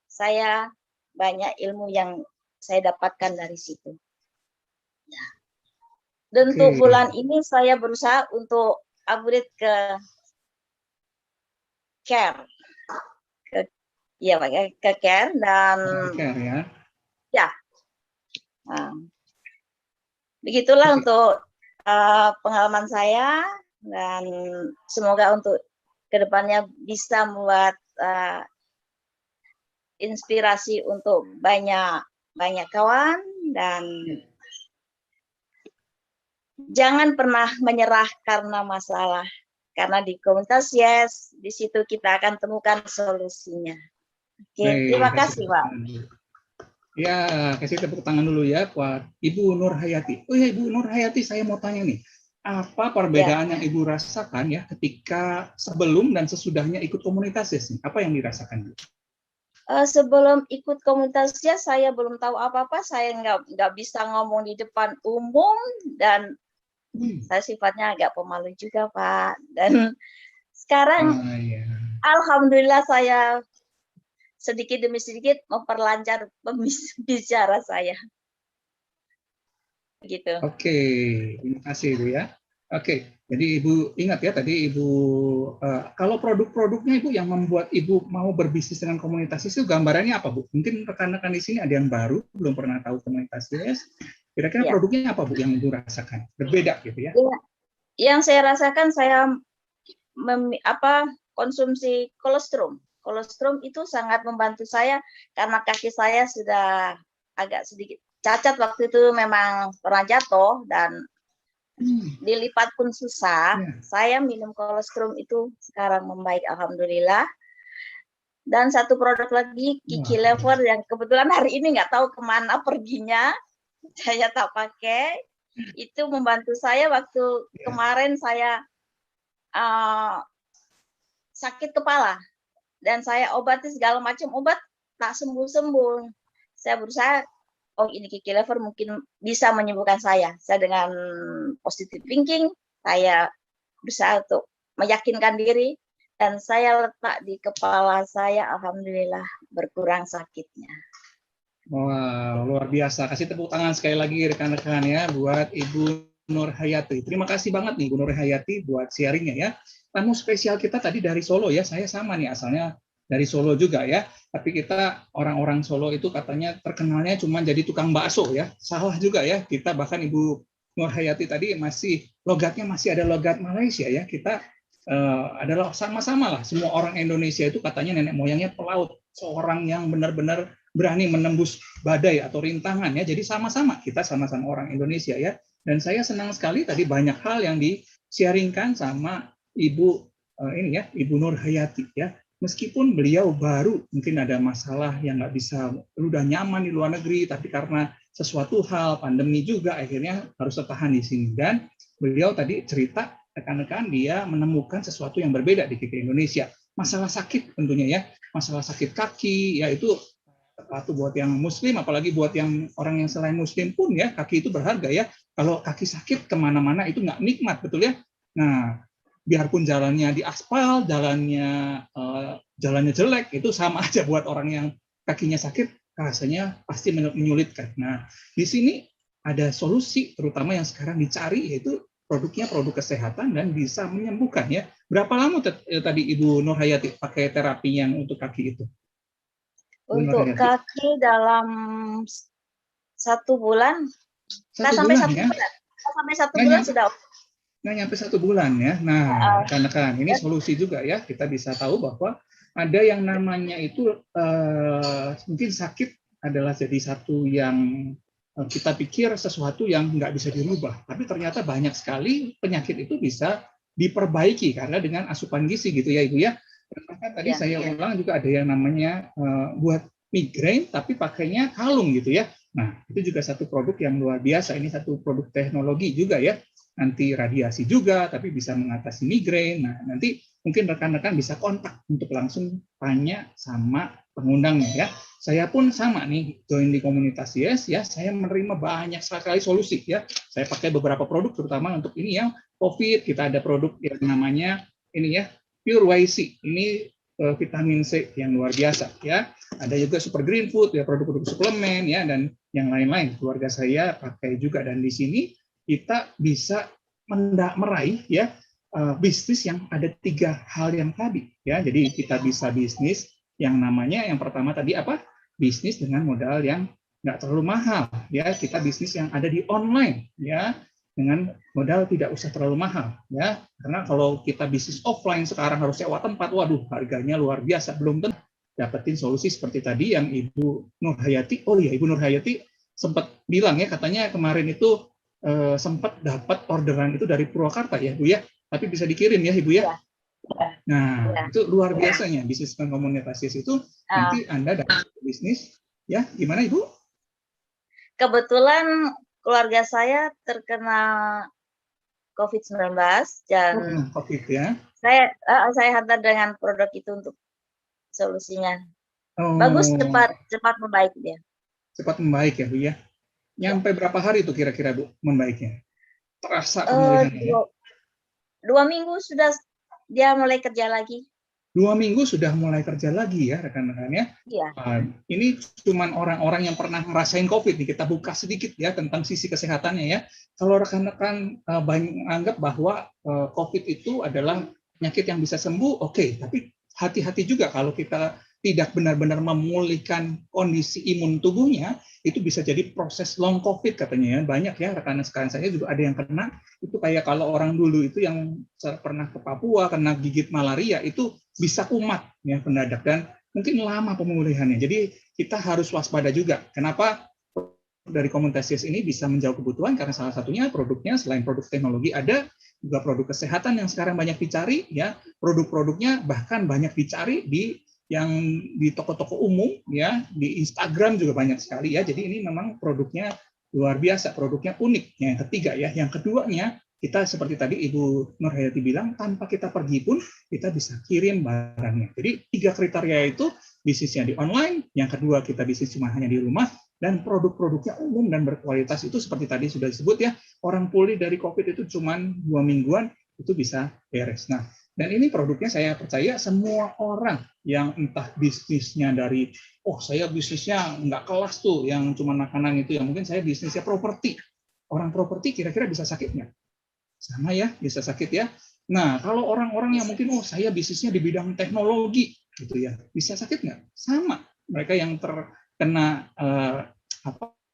saya banyak ilmu yang saya dapatkan dari situ. Ya. Dan untuk bulan ini saya berusaha untuk upgrade ke care, ke care dan ya. Nah, begitulah untuk pengalaman saya, dan semoga untuk kedepannya bisa membuat inspirasi untuk banyak kawan, dan jangan pernah menyerah karena masalah. Karena di komunitas Yes, di situ kita akan temukan solusinya. Oke, terima kasih Pak. Ya, kasih tepuk tangan dulu ya buat Ibu Nur Hayati. Oh ya Ibu Nur Hayati, saya mau tanya nih, apa perbedaan yang Ibu rasakan ya ketika sebelum dan sesudahnya ikut komunitas Yes? Apa yang dirasakan? Sebelum ikut komunitas Yes, saya belum tahu apa-apa, saya nggak bisa ngomong di depan umum, dan saya sifatnya agak pemalu juga Pak. Dan sekarang alhamdulillah saya sedikit demi sedikit memperlancar bicara saya. Begitu. Oke, terima kasih Bu ya. Oke, jadi Ibu ingat ya tadi Ibu, kalau produk-produknya Ibu yang membuat Ibu mau berbisnis dengan komunitas itu gambarannya apa Bu? Mungkin rekan-rekan di sini ada yang baru, belum pernah tahu komunitas YES. Kira-kira Ya. produknya apa Bu yang Ibu rasakan? Berbeda gitu ya? Ya, yang saya rasakan saya konsumsi kolostrum. Kolostrum itu sangat membantu saya karena kaki saya sudah agak sedikit cacat waktu itu, memang pernah jatuh dan dilipat pun susah. Saya minum kolostrum itu sekarang membaik alhamdulillah. Dan satu produk lagi Kiki Lever yang kebetulan hari ini nggak tahu kemana perginya, saya tak pakai. Itu membantu saya waktu kemarin saya sakit kepala dan saya obati segala macam obat tak sembuh-sembuh. Saya berusaha, oh ini Kiki Lever mungkin bisa menyembuhkan saya. Saya dengan positive thinking, saya berusaha untuk meyakinkan diri dan saya letak di kepala saya, alhamdulillah berkurang sakitnya. Wow, luar biasa. Kasih tepuk tangan sekali lagi rekan-rekan ya buat Ibu Nur Hayati. Terima kasih banget nih Bu Nur Hayati buat sharingnya ya. Tamu spesial kita tadi dari Solo ya. Saya sama nih asalnya dari Solo juga ya. Tapi kita orang-orang Solo itu katanya terkenalnya cuma jadi tukang bakso ya. Salah juga ya. Kita bahkan Ibu Nur Hayati tadi logatnya masih ada logat Malaysia ya. Kita adalah sama-sama lah. Semua orang Indonesia itu katanya nenek moyangnya pelaut. Seorang yang benar-benar berani menembus badai atau rintangan ya. Jadi sama-sama kita sama-sama orang Indonesia ya. Dan saya senang sekali tadi banyak hal yang di-sharingkan sama Ibu Ibu Nur Hayati ya. Meskipun beliau baru mungkin ada masalah yang nggak bisa, udah nyaman di luar negeri, tapi karena sesuatu hal pandemi juga akhirnya harus tertahan di sini. Dan beliau tadi cerita rekan-rekan dia menemukan sesuatu yang berbeda di Indonesia. Masalah sakit tentunya ya, masalah sakit kaki ya itu sepatu buat yang muslim, apalagi buat yang orang yang selain muslim pun ya, kaki itu berharga ya. Kalau kaki sakit kemana-mana itu nggak nikmat, betul ya. Nah, biarpun jalannya di aspal, jalannya jelek, itu sama aja buat orang yang kakinya sakit, rasanya pasti menyulitkan. Nah, di sini ada solusi, terutama yang sekarang dicari, yaitu produknya produk kesehatan dan bisa menyembuhkan ya. Berapa lama tadi Ibu Nur Hayati pakai terapi yang untuk kaki itu? Untuk kaki dalam 1 bulan, sampai 1 ya? bulan, sampai 1 bulan sudah. Nggak nyampe 1 bulan ya. Nah, rekan-rekan, ini solusi juga ya. Kita bisa tahu bahwa ada yang namanya itu mungkin sakit adalah jadi satu yang kita pikir sesuatu yang nggak bisa dirubah. Tapi ternyata banyak sekali penyakit itu bisa diperbaiki karena dengan asupan gizi gitu ya Ibu ya. Tadi saya ulang juga ada yang namanya buat migrain tapi pakainya kalung gitu ya. Nah, itu juga satu produk yang luar biasa. Ini satu produk teknologi juga ya. Anti radiasi juga tapi bisa mengatasi migrain. Nah, nanti mungkin rekan-rekan bisa kontak untuk langsung tanya sama pengundangnya ya. Saya pun sama nih join di komunitas YES ya. Saya menerima banyak sekali solusi ya. Saya pakai beberapa produk terutama untuk ini yang COVID. Kita ada produk yang namanya ini ya Pure YC, ini vitamin C yang luar biasa ya. Ada juga Super Green Food ya, produk-produk suplemen ya dan yang lain-lain. Keluarga saya pakai juga dan di sini kita bisa meraih ya bisnis yang ada 3 hal yang tadi ya. Jadi kita bisa bisnis yang namanya yang pertama tadi apa? Bisnis dengan modal yang nggak terlalu mahal ya. Kita bisnis yang ada di online ya. Dengan modal tidak usah terlalu mahal ya, karena kalau kita bisnis offline sekarang harus sewa tempat, waduh harganya luar biasa, belum tentu dapetin solusi seperti tadi yang Ibu Nur Hayati. Oh iya, Ibu Nur Hayati sempat bilang ya katanya kemarin itu sempat dapat orderan itu dari Purwakarta ya Bu ya, tapi bisa dikirim ya Ibu ya. Nah itu luar biasanya bisnis komunitas itu nanti Anda dapat bisnis ya, gimana Ibu? Kebetulan keluarga saya terkena COVID-19 dan COVID ya. Saya hantar dengan produk itu untuk solusinya. Bagus, cepat membaik dia. Cepat membaik ya Bu ya. Nyampe berapa hari itu kira-kira Bu membaiknya? Terasa pemulihannya ya? 2 minggu sudah dia mulai kerja lagi. 2 minggu sudah mulai kerja lagi ya rekan-rekan ya. Iya. Ini cuman orang-orang yang pernah ngerasain COVID nih, kita buka sedikit ya tentang sisi kesehatannya ya. Kalau rekan-rekan banyak anggap bahwa COVID itu adalah penyakit yang bisa sembuh, oke, tapi hati-hati juga kalau kita tidak benar-benar memulihkan kondisi imun tubuhnya, itu bisa jadi proses long COVID katanya ya. Banyak ya rekan rekan saya juga ada yang kena, itu kayak kalau orang dulu itu yang pernah ke Papua, kena gigit malaria, itu bisa kumat ya mendadak dan mungkin lama pemulihannya. Jadi kita harus waspada juga. Kenapa? Dari komunitas YES ini bisa menjawab kebutuhan karena salah satunya produknya selain produk teknologi ada juga produk kesehatan yang sekarang banyak dicari ya, produk-produknya bahkan banyak dicari di toko-toko umum ya, di Instagram juga banyak sekali ya. Jadi ini memang produknya luar biasa, produknya unik. Yang ketiga ya, yang keduanya kita seperti tadi Ibu Nurhayati bilang, tanpa kita pergi pun kita bisa kirim barangnya. Jadi 3 kriteria itu, bisnisnya di online, yang kedua kita bisnis cuma hanya di rumah, dan produk-produknya umum dan berkualitas itu seperti tadi sudah disebut ya, orang pulih dari COVID itu cuma 2 mingguan itu bisa beres. Nah, dan ini produknya saya percaya semua orang yang entah bisnisnya dari, oh saya bisnisnya nggak kelas tuh, yang cuma makanan itu, yang mungkin saya bisnisnya properti. Orang properti kira-kira bisa sakit nggak? Sama ya, bisa sakit ya. Nah, kalau orang-orang yang mungkin, oh saya bisnisnya di bidang teknologi, gitu ya, bisa sakit nggak? Sama. Mereka yang terkena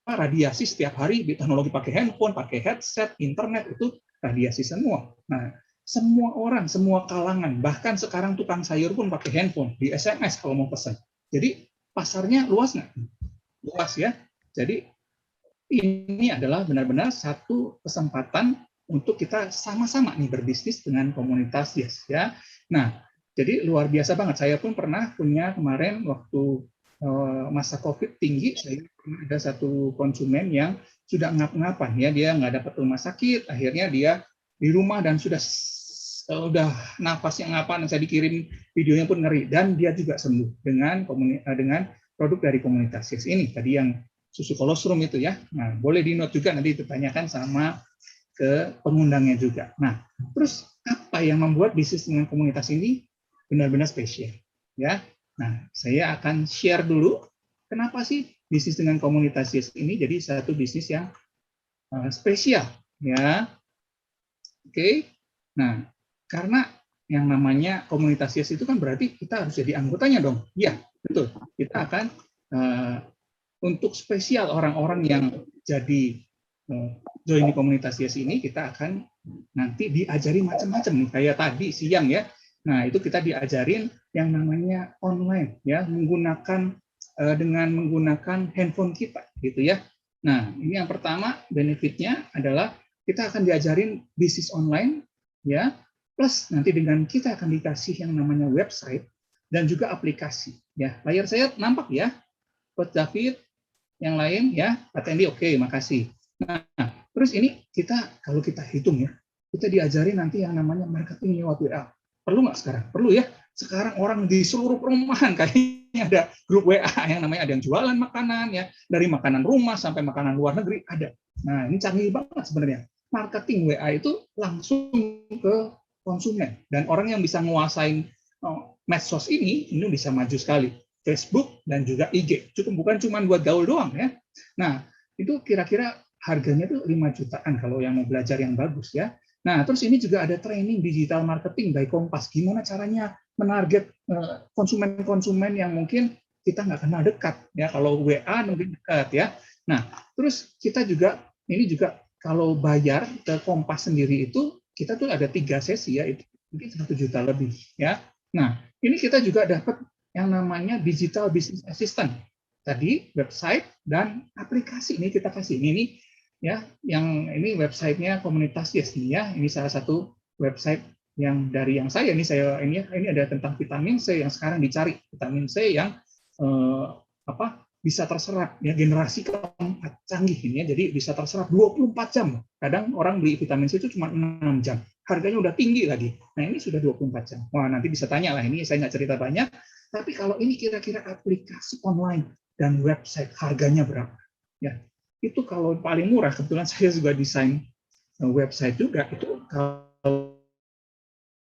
radiasi setiap hari, di teknologi pakai handphone, pakai headset, internet, itu radiasi semua. Nah, semua orang, semua kalangan, bahkan sekarang tukang sayur pun pakai handphone, di SMS kalau mau pesan. Jadi pasarnya luas nggak? Luas ya. Jadi ini adalah benar-benar satu kesempatan untuk kita sama-sama nih berbisnis dengan komunitas YES ya. Nah, jadi luar biasa banget. Saya pun pernah punya kemarin waktu masa COVID tinggi, saya pernah ada satu konsumen yang sudah ngap-ngapan ya, dia nggak dapat rumah sakit, akhirnya dia di rumah dan sudah nafasnya ngapan, saya dikirim videonya pun ngeri, dan dia juga sembuh dengan produk dari komunitas YES ini tadi yang susu kolostrum itu ya. Nah, boleh di note juga nanti ditanyakan sama ke pengundangnya juga. Nah, terus apa yang membuat bisnis dengan komunitas ini benar-benar spesial ya? Nah, saya akan share dulu kenapa sih bisnis dengan komunitas YES ini jadi satu bisnis yang spesial ya. Oke. Nah, karena yang namanya komunitas YES itu kan berarti kita harus jadi anggotanya dong. Iya, betul. Kita akan untuk spesial orang-orang yang jadi join di komunitas YES ini, kita akan nanti diajari macam-macam nih, kayak tadi siang ya. Nah, itu kita diajarin yang namanya online ya, dengan menggunakan handphone kita gitu ya. Nah, ini yang pertama benefitnya adalah kita akan diajarin bisnis online ya, plus nanti dengan kita akan dikasih yang namanya website dan juga aplikasi ya. Layar saya nampak ya, Coach David, yang lain ya, Pak Tendi, oke, makasih. Nah, terus ini kalau kita hitung ya, kita diajarin nanti yang namanya marketing lewat WA. Perlu nggak sekarang? Perlu ya. Sekarang orang di seluruh perumahan kayaknya ada grup WA yang namanya ada yang jualan makanan ya, dari makanan rumah sampai makanan luar negeri ada. Nah, ini canggih banget sebenarnya. Marketing WA itu langsung ke konsumen, dan orang yang bisa nguasain medsos ini bisa maju sekali. Facebook dan juga IG. Bukan cuma buat gaul doang ya. Nah, itu kira-kira harganya tuh 5 jutaan kalau yang mau belajar yang bagus ya. Nah, terus ini juga ada training digital marketing by Kompas. Gimana caranya menarget konsumen-konsumen yang mungkin kita nggak kenal dekat ya. Kalau WA mungkin dekat ya. Nah, terus kita juga ini juga kalau bayar ke Kompas sendiri itu kita tuh ada 3 sesi ya, itu mungkin 1 juta lebih ya. Nah, ini kita juga dapat yang namanya digital business assistant. Tadi website dan aplikasi ini kita kasih. Ini ya, yang ini websitenya komunitas YES nih ya. Ini salah satu website yang dari yang saya ini ada tentang vitamin C yang sekarang dicari, vitamin C yang bisa terserap ya, generasi keempat canggih ini ya. Jadi bisa terserap 24 jam. Kadang orang beli vitamin C itu cuma 6 jam. Harganya udah tinggi lagi. Nah, ini sudah 24 jam. Wah, nanti bisa tanya lah, ini saya nggak cerita banyak. Tapi kalau ini kira-kira aplikasi online dan website harganya berapa? Ya, itu kalau paling murah, kebetulan saya juga desain website juga, itu kalau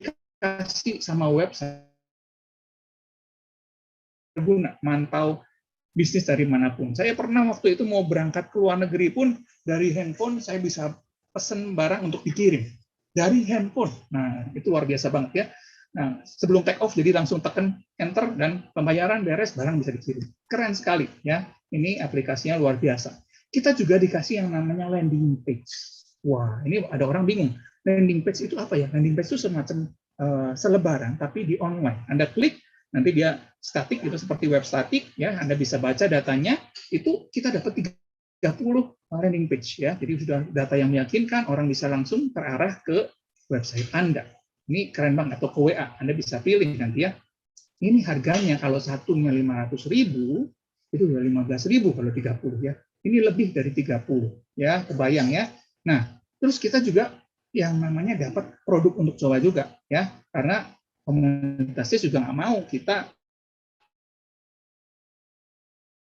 dikasih sama website berguna, mantau bisnis dari manapun. Saya pernah waktu itu mau berangkat ke luar negeri pun, dari handphone saya bisa pesen barang untuk dikirim. Dari handphone. Nah, itu luar biasa banget ya. Nah, sebelum take off, jadi langsung tekan enter dan pembayaran beres, barang bisa dikirim. Keren sekali ya. Ini aplikasinya luar biasa. Kita juga dikasih yang namanya landing page. Wah, ini ada orang bingung. Landing page itu apa ya? Landing page itu semacam selebaran, tapi di online. Anda klik, nanti dia statik, itu seperti web statik, ya. Anda bisa baca datanya, itu kita dapat 30 landing page, ya. Jadi sudah data yang meyakinkan, orang bisa langsung terarah ke website Anda. Ini keren banget, atau ke WA, Anda bisa pilih nanti ya. Ini harganya kalau satunya 500.000, itu udah 15.000 kalau 30 ya. Ini lebih dari 30 ya, kebayang ya. Nah, terus kita juga yang namanya dapat produk untuk coba juga ya, karena komunitasnya juga nggak mau kita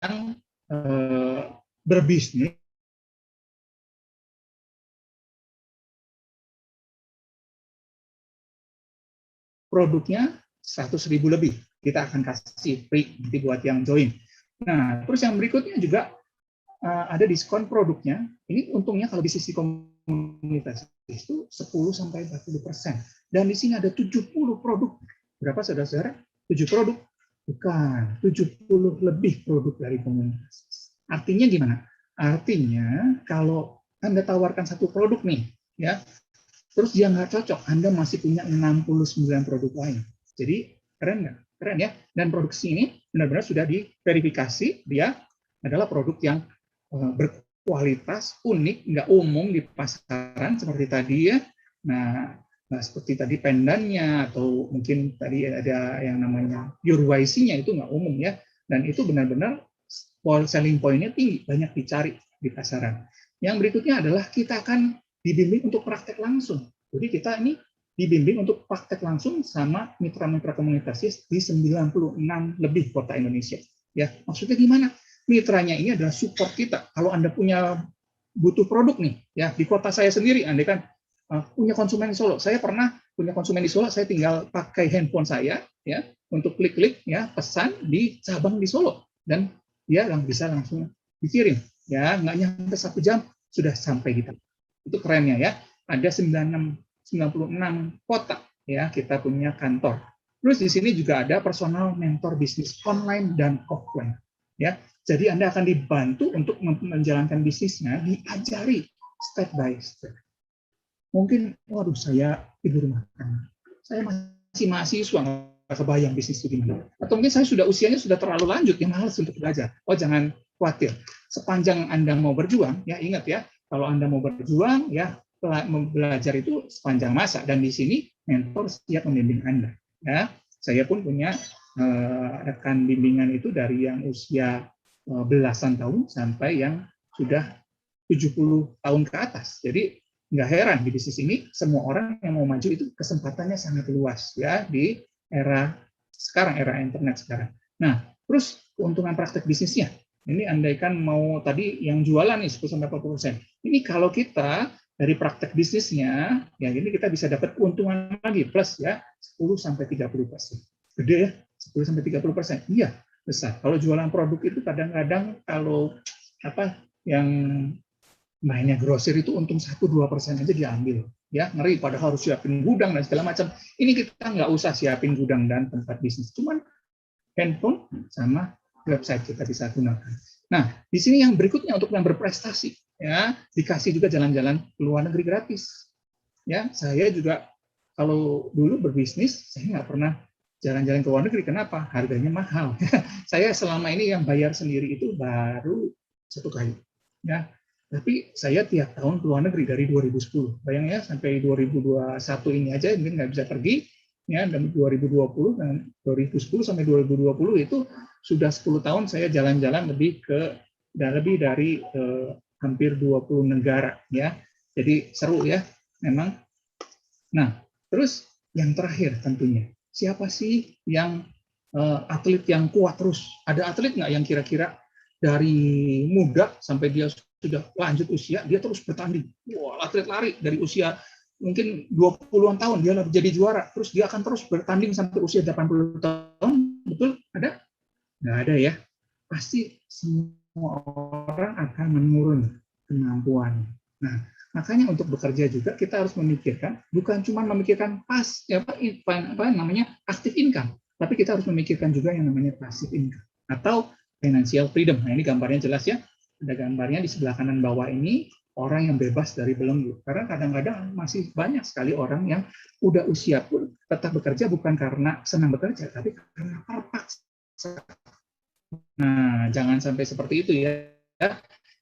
yang berbisnis produknya 100.000 lebih, kita akan kasih free nanti buat yang join. Nah, terus yang berikutnya juga ada diskon produknya. Ini untungnya kalau di sisi komunitas itu 10-40%. Dan di sini ada 70 produk. Berapa saudara-saudara? 7 produk? Bukan, 70 lebih produk dari komunitas. Artinya gimana? Artinya kalau Anda tawarkan satu produk nih, ya, terus dia nggak cocok, Anda masih punya 69 produk lain. Jadi keren nggak? Keren ya. Dan produksi ini benar-benar sudah diverifikasi, dia adalah produk yang berkualitas, unik, nggak umum di pasaran seperti tadi ya. Nah, seperti tadi pendannya, atau mungkin tadi ada yang namanya URYC-nya, itu nggak umum ya. Dan itu benar-benar selling point-nya tinggi, banyak dicari di pasaran. Yang berikutnya adalah kita akan dibimbing untuk praktek langsung. Jadi kita ini dibimbing untuk praktek langsung sama mitra-mitra komunitas di 96 lebih kota Indonesia. Ya, maksudnya gimana? Mitranya ini adalah support kita. Kalau Anda butuh produk nih, ya di kota saya sendiri, Anda kan punya konsumen di Solo. Saya pernah punya konsumen di Solo, saya tinggal pakai handphone saya, ya, untuk klik-klik, ya, pesan di cabang di Solo, dan dia bisa langsung dikirim, ya, nggak nyampe 1 jam sudah sampai kita. Itu kerennya ya. Ada 96 kota, ya, kita punya kantor. Terus di sini juga ada personal mentor bisnis online dan offline, ya. Jadi Anda akan dibantu untuk menjalankan bisnisnya, diajari step by step. Mungkin, waduh, saya ibu rumah tangga, saya masih mahasiswa, nggak kebayang bisnis itu gimana. Atau mungkin saya usianya sudah terlalu lanjut, yang malas untuk belajar. Oh, jangan khawatir. Sepanjang Anda mau berjuang, ya ingat ya, kalau Anda mau berjuang, ya belajar itu sepanjang masa. Dan di sini mentor siap membimbing Anda. Ya, saya pun punya rekan bimbingan itu dari yang usia belasan tahun sampai yang sudah 70 tahun ke atas. Jadi nggak heran di bisnis ini semua orang yang mau maju itu kesempatannya sangat luas ya di era sekarang, era internet sekarang. Nah, terus keuntungan praktek bisnisnya. Ini andaikan mau tadi yang jualan nih 10-40%. Ini kalau kita dari praktek bisnisnya, ya ini kita bisa dapat keuntungan lagi plus ya 10-30%. Gede ya, 10-30%. Iya, besar. Kalau jualan produk itu kadang-kadang kalau yang mainnya grosir itu untung 1-2% aja diambil. Ya, ngeri, padahal harus siapin gudang dan segala macam. Ini kita nggak usah siapin gudang dan tempat bisnis. Cuman handphone sama website kita bisa gunakan. Nah, di sini yang berikutnya untuk yang berprestasi, ya dikasih juga jalan-jalan ke luar negeri gratis. Ya, saya juga kalau dulu berbisnis, saya nggak pernah jalan-jalan ke luar negeri. Kenapa? Harganya mahal. Saya selama ini yang bayar sendiri itu baru 1 kali. Ya, tapi saya tiap tahun ke luar negeri dari 2010. Bayangnya sampai 2021 ini aja mungkin nggak bisa pergi. Ya, dan 2020 dan 2010 sampai 2020 itu sudah 10 tahun saya jalan-jalan lebih dari hampir 20 negara ya. Jadi seru ya memang. Nah, terus yang terakhir tentunya, siapa sih yang atlet yang kuat terus? Ada atlet nggak yang kira-kira dari muda sampai dia sudah lanjut usia, dia terus bertanding? Wah, atlet lari dari usia mungkin 20-an tahun dia jadi juara, terus dia akan terus bertanding sampai usia 80 tahun, betul? Ada? Nggak ada ya. Pasti semua orang akan menurun kemampuan. Nah, makanya untuk bekerja juga kita harus memikirkan, bukan cuma memikirkan apa namanya active income, tapi kita harus memikirkan juga yang namanya passive income atau financial freedom. Nah, ini gambarnya jelas ya. Ada gambarnya di sebelah kanan bawah ini, orang yang bebas dari belenggu. Karena kadang-kadang masih banyak sekali orang yang udah usia pun tetap bekerja bukan karena senang bekerja, tapi karena terpaksa. Nah, jangan sampai seperti itu ya,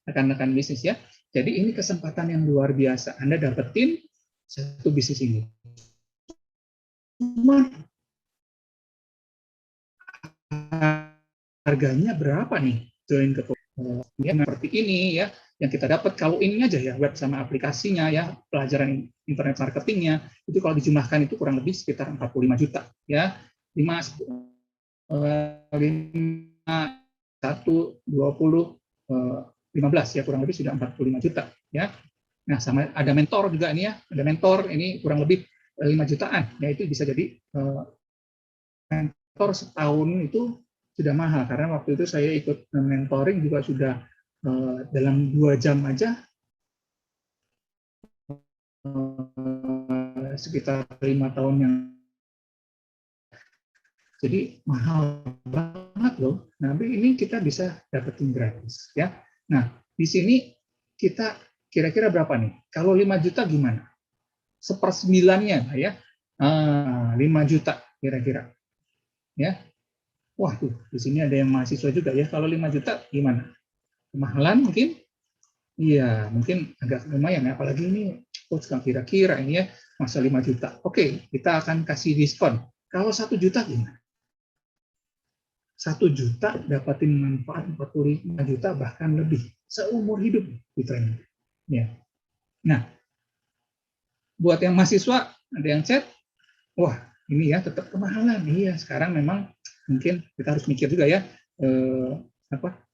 rekan-rekan bisnis ya. Jadi ini kesempatan yang luar biasa. Anda dapetin satu bisnis ini. Cuman harganya berapa nih join ke seperti ini ya, yang kita dapat kalau ini aja ya, web sama aplikasinya ya, pelajaran internet marketingnya, itu kalau dijumlahkan itu kurang lebih sekitar 45 juta ya, 15 ya, kurang lebih sudah 45 juta ya. Nah, sama ada mentor juga ini ya, ada mentor ini kurang lebih 5 jutaan ya, itu bisa jadi mentor setahun itu sudah mahal, karena waktu itu saya ikut mentoring juga sudah dalam 2 jam aja sekitar 5 tahun yang, jadi mahal banget loh. Nah, tapi ini kita bisa dapetin gratis ya. Nah, di sini kita kira-kira berapa nih? Kalau 5 juta gimana? 1/9-nya ya. 5 juta kira-kira. Ya. Wah, tuh di sini ada yang mahasiswa juga ya. Kalau 5 juta gimana? Kemahalan mungkin? Iya, mungkin agak lumayan ya. Apalagi ini kira-kira ini ya, masa 5 juta. Oke, kita akan kasih diskon. Kalau 1 juta gimana? 1 juta dapatin manfaat 45 juta bahkan lebih seumur hidup di training. Ya. Nah, buat yang mahasiswa ada yang chat, wah ini ya tetap kemahalan. Iya, sekarang memang mungkin kita harus mikir juga ya,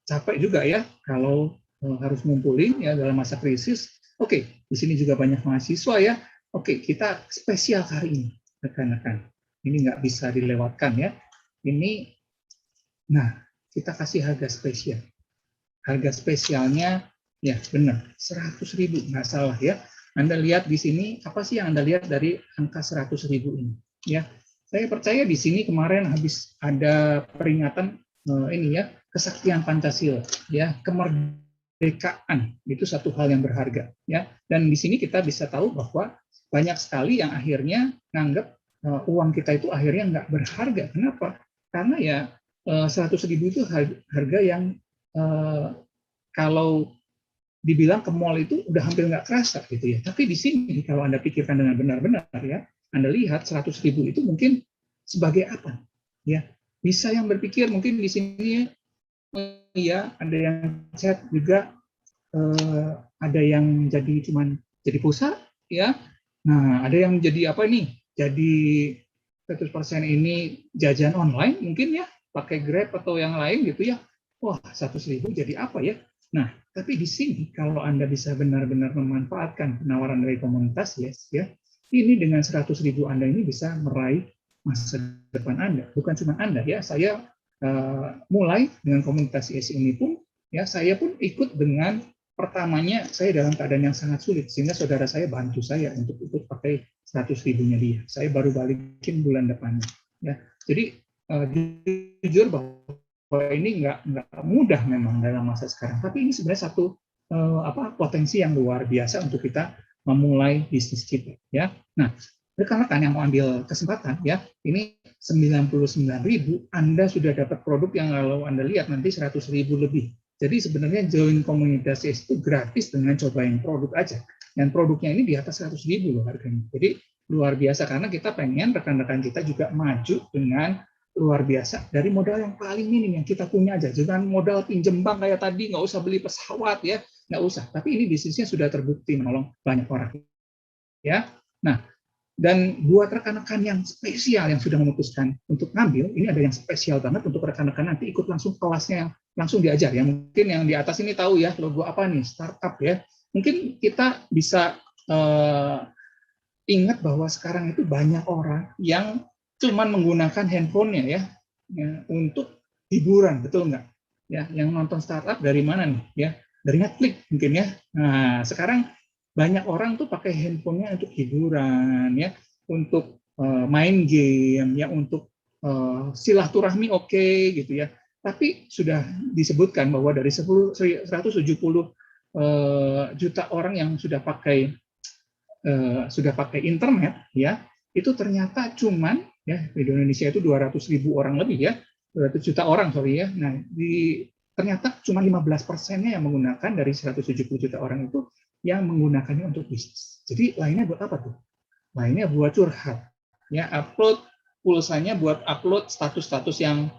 capek juga ya kalau harus ngumpulin ya dalam masa krisis. Oke, di sini juga banyak mahasiswa ya. Oke, kita spesial hari ini, rekan-rekan. Ini nggak bisa dilewatkan ya. Ini, nah kita kasih harga spesial. Harga spesialnya ya benar 100.000, nggak salah ya. Anda lihat di sini apa sih yang Anda lihat dari angka 100.000 ini? Ya, saya percaya di sini kemarin habis ada peringatan ini ya, kesaktian Pancasila, ya, kemerdekaan itu satu hal yang berharga, ya. Dan di sini kita bisa tahu bahwa banyak sekali yang akhirnya nganggap uang kita itu akhirnya nggak berharga. Kenapa? Karena ya 100.000 itu harga yang kalau dibilang ke mall itu udah hampir nggak kerasa gitu ya. Tapi di sini kalau Anda pikirkan dengan benar-benar ya, Anda lihat 100.000 itu mungkin sebagai apa? Ya, bisa yang berpikir mungkin di sini ya ada yang chat juga, ada yang jadi cuman jadi pulsa ya. Nah, ada yang jadi apa nih? Jadi 100% ini jajan online mungkin ya, pakai Grab atau yang lain gitu ya. Wah, 100.000 jadi apa ya? Nah, tapi di sini kalau Anda bisa benar-benar memanfaatkan penawaran dari komunitas Yes ya, ini dengan 100.000 Anda ini bisa meraih masa depan Anda. Bukan cuma Anda ya, saya mulai dengan komunitas Yes ini pun ya, saya pun ikut dengan pertamanya saya dalam keadaan yang sangat sulit, sehingga saudara saya bantu saya untuk ikut pakai 100.000-nya dia. Saya baru balikin bulan depannya ya. Jadi jujur bahwa ini nggak mudah memang dalam masa sekarang, tapi ini sebenarnya satu potensi yang luar biasa untuk kita memulai bisnis kita ya. Nah, rekan-rekan yang mau ambil kesempatan ya, ini 99.000 Anda sudah dapat produk yang kalau Anda lihat nanti 100.000 lebih. Jadi sebenarnya join komunitas itu gratis dengan cobain produk aja, dan produknya ini di atas 100.000 loh harganya. Jadi luar biasa, karena kita pengen rekan-rekan kita juga maju dengan luar biasa dari modal yang paling minim yang kita punya aja. Jangan modal pinjem bank kayak tadi, nggak usah beli pesawat ya, nggak usah. Tapi ini bisnisnya sudah terbukti menolong banyak orang ya. Nah, dan buat rekan-rekan yang spesial yang sudah memutuskan untuk ngambil, ini ada yang spesial banget untuk rekan-rekan nanti ikut langsung kelasnya yang langsung diajar ya. Mungkin yang di atas ini tahu ya logo apa nih, startup ya. Mungkin kita bisa ingat bahwa sekarang itu banyak orang yang cuman menggunakan handphonenya ya untuk hiburan, betul nggak? Ya, yang nonton startup dari mana nih? Ya, dari Netflix mungkin ya. Nah, sekarang banyak orang tuh pakai handphonenya untuk hiburan, ya, untuk main game, ya, untuk silaturahmi, oke, gitu ya. Tapi sudah disebutkan bahwa dari 170 juta orang yang sudah pakai internet, ya, itu ternyata cuman, ya, di Indonesia itu 200.000 orang lebih, ya, 200 juta orang, sorry ya. Nah, ternyata cuma 15%-nya yang menggunakan dari 170 juta orang itu yang menggunakannya untuk bisnis. Jadi lainnya buat apa tuh? Lainnya buat curhat, ya, upload pulsanya buat upload status-status yang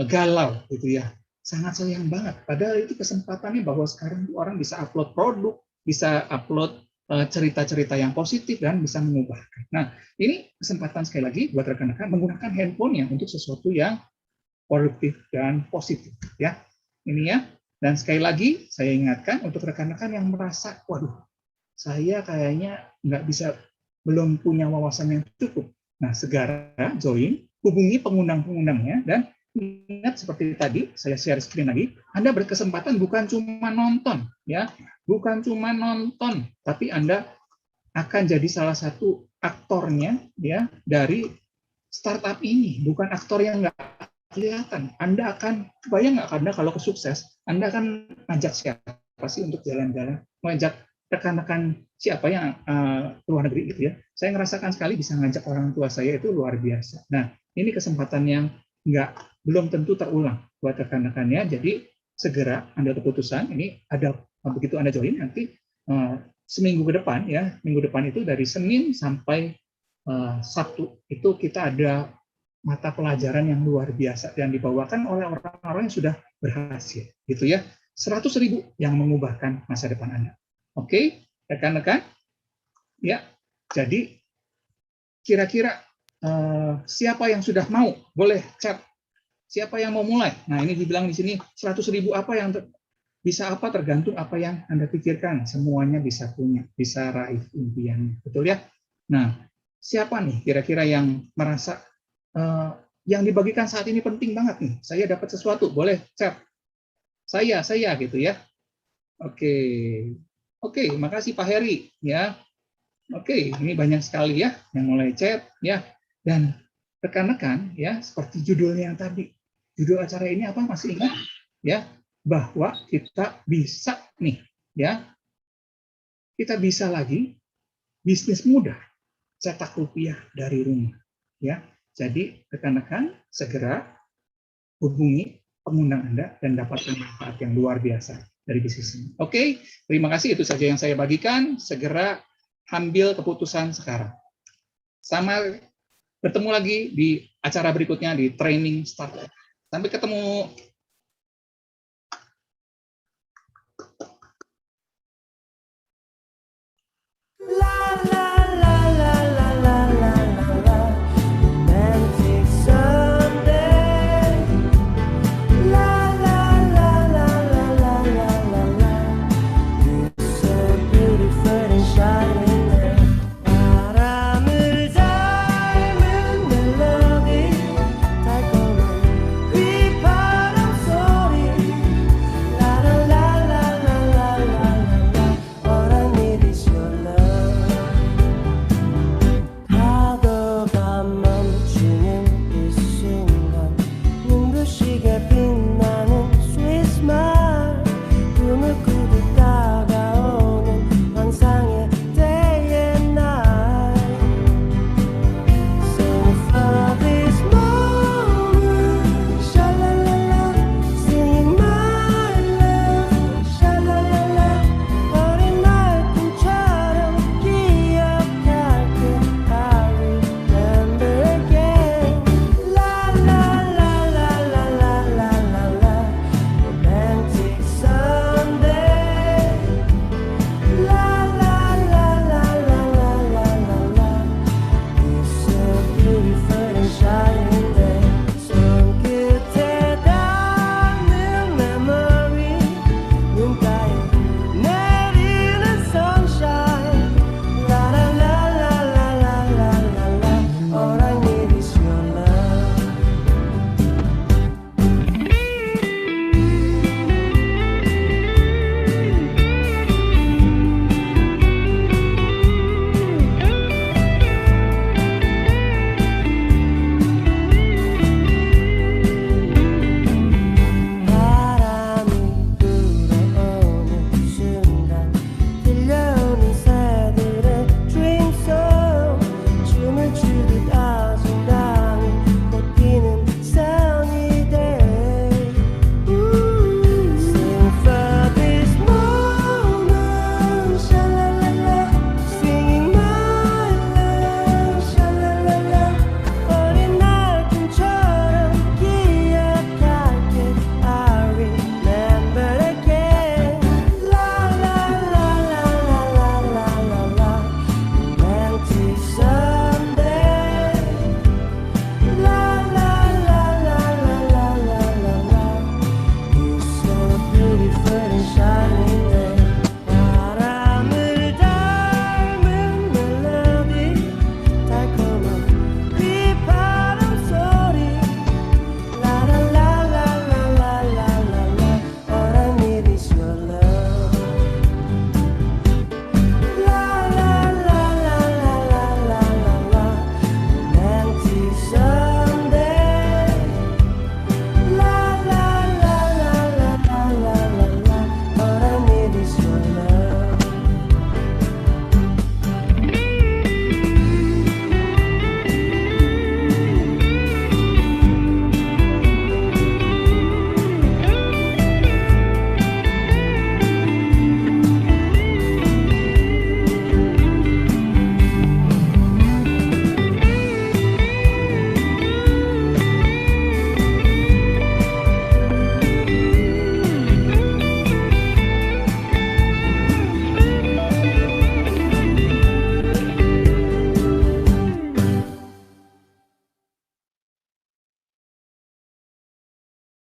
galau, gitu ya. Sangat sayang banget. Padahal itu kesempatannya bahwa sekarang orang bisa upload produk, bisa upload cerita-cerita yang positif dan bisa mengubahkan. Nah, ini kesempatan sekali lagi buat rekan-rekan menggunakan handphone untuk sesuatu yang produktif dan positif, ya. Ini ya. Dan sekali lagi saya ingatkan untuk rekan-rekan yang merasa, waduh, saya kayaknya belum punya wawasan yang cukup. Nah, segera join, hubungi pengundang-pengundangnya, dan ingat seperti tadi, saya share screen lagi, Anda berkesempatan bukan cuma nonton, ya, bukan cuma nonton, tapi Anda akan jadi salah satu aktornya, ya, dari startup ini, bukan aktor yang nggak kelihatan. Anda akan, bayang nggak, Anda kalau sukses, Anda akan ngajak siapa sih untuk jalan-jalan, ngajak rekan-rekan siapa yang luar negeri, gitu ya. Saya ngerasakan sekali bisa ngajak orang tua saya, itu luar biasa. Nah, ini kesempatan yang belum tentu terulang buat rekan-rekannya. Jadi segera ambil keputusan. Ini ada, begitu Anda join nanti seminggu ke depan, ya, minggu depan itu dari Senin sampai Sabtu itu kita ada mata pelajaran yang luar biasa yang dibawakan oleh orang-orang yang sudah berhasil, gitu ya. 100.000 yang mengubahkan masa depan Anda. Oke, rekan-rekan, ya. Jadi kira-kira siapa yang sudah mau, boleh chat. Siapa yang mau mulai? Nah, ini dibilang di sini 100.000 apa yang bisa apa, tergantung apa yang Anda pikirkan. Semuanya bisa punya, bisa raih impiannya, betul ya? Nah, siapa nih kira-kira yang merasa yang dibagikan saat ini penting banget nih? Saya dapat sesuatu, boleh chat. Saya gitu ya. Oke, makasih Pak Heri, ya. Oke, ini banyak sekali ya yang mulai chat, ya. Dan rekan-rekan, ya, seperti judulnya yang tadi. Judul acara ini apa, masih ingat? Ya, bahwa kita bisa nih, ya. Kita bisa lagi bisnis mudah, cetak rupiah dari rumah, ya. Jadi rekan-rekan segera hubungi pengundang Anda dan dapatkan manfaat yang luar biasa dari bisnis ini. Oke, terima kasih, itu saja yang saya bagikan. Segera ambil keputusan sekarang. Sama bertemu lagi di acara berikutnya di Training Startup. Sampai ketemu.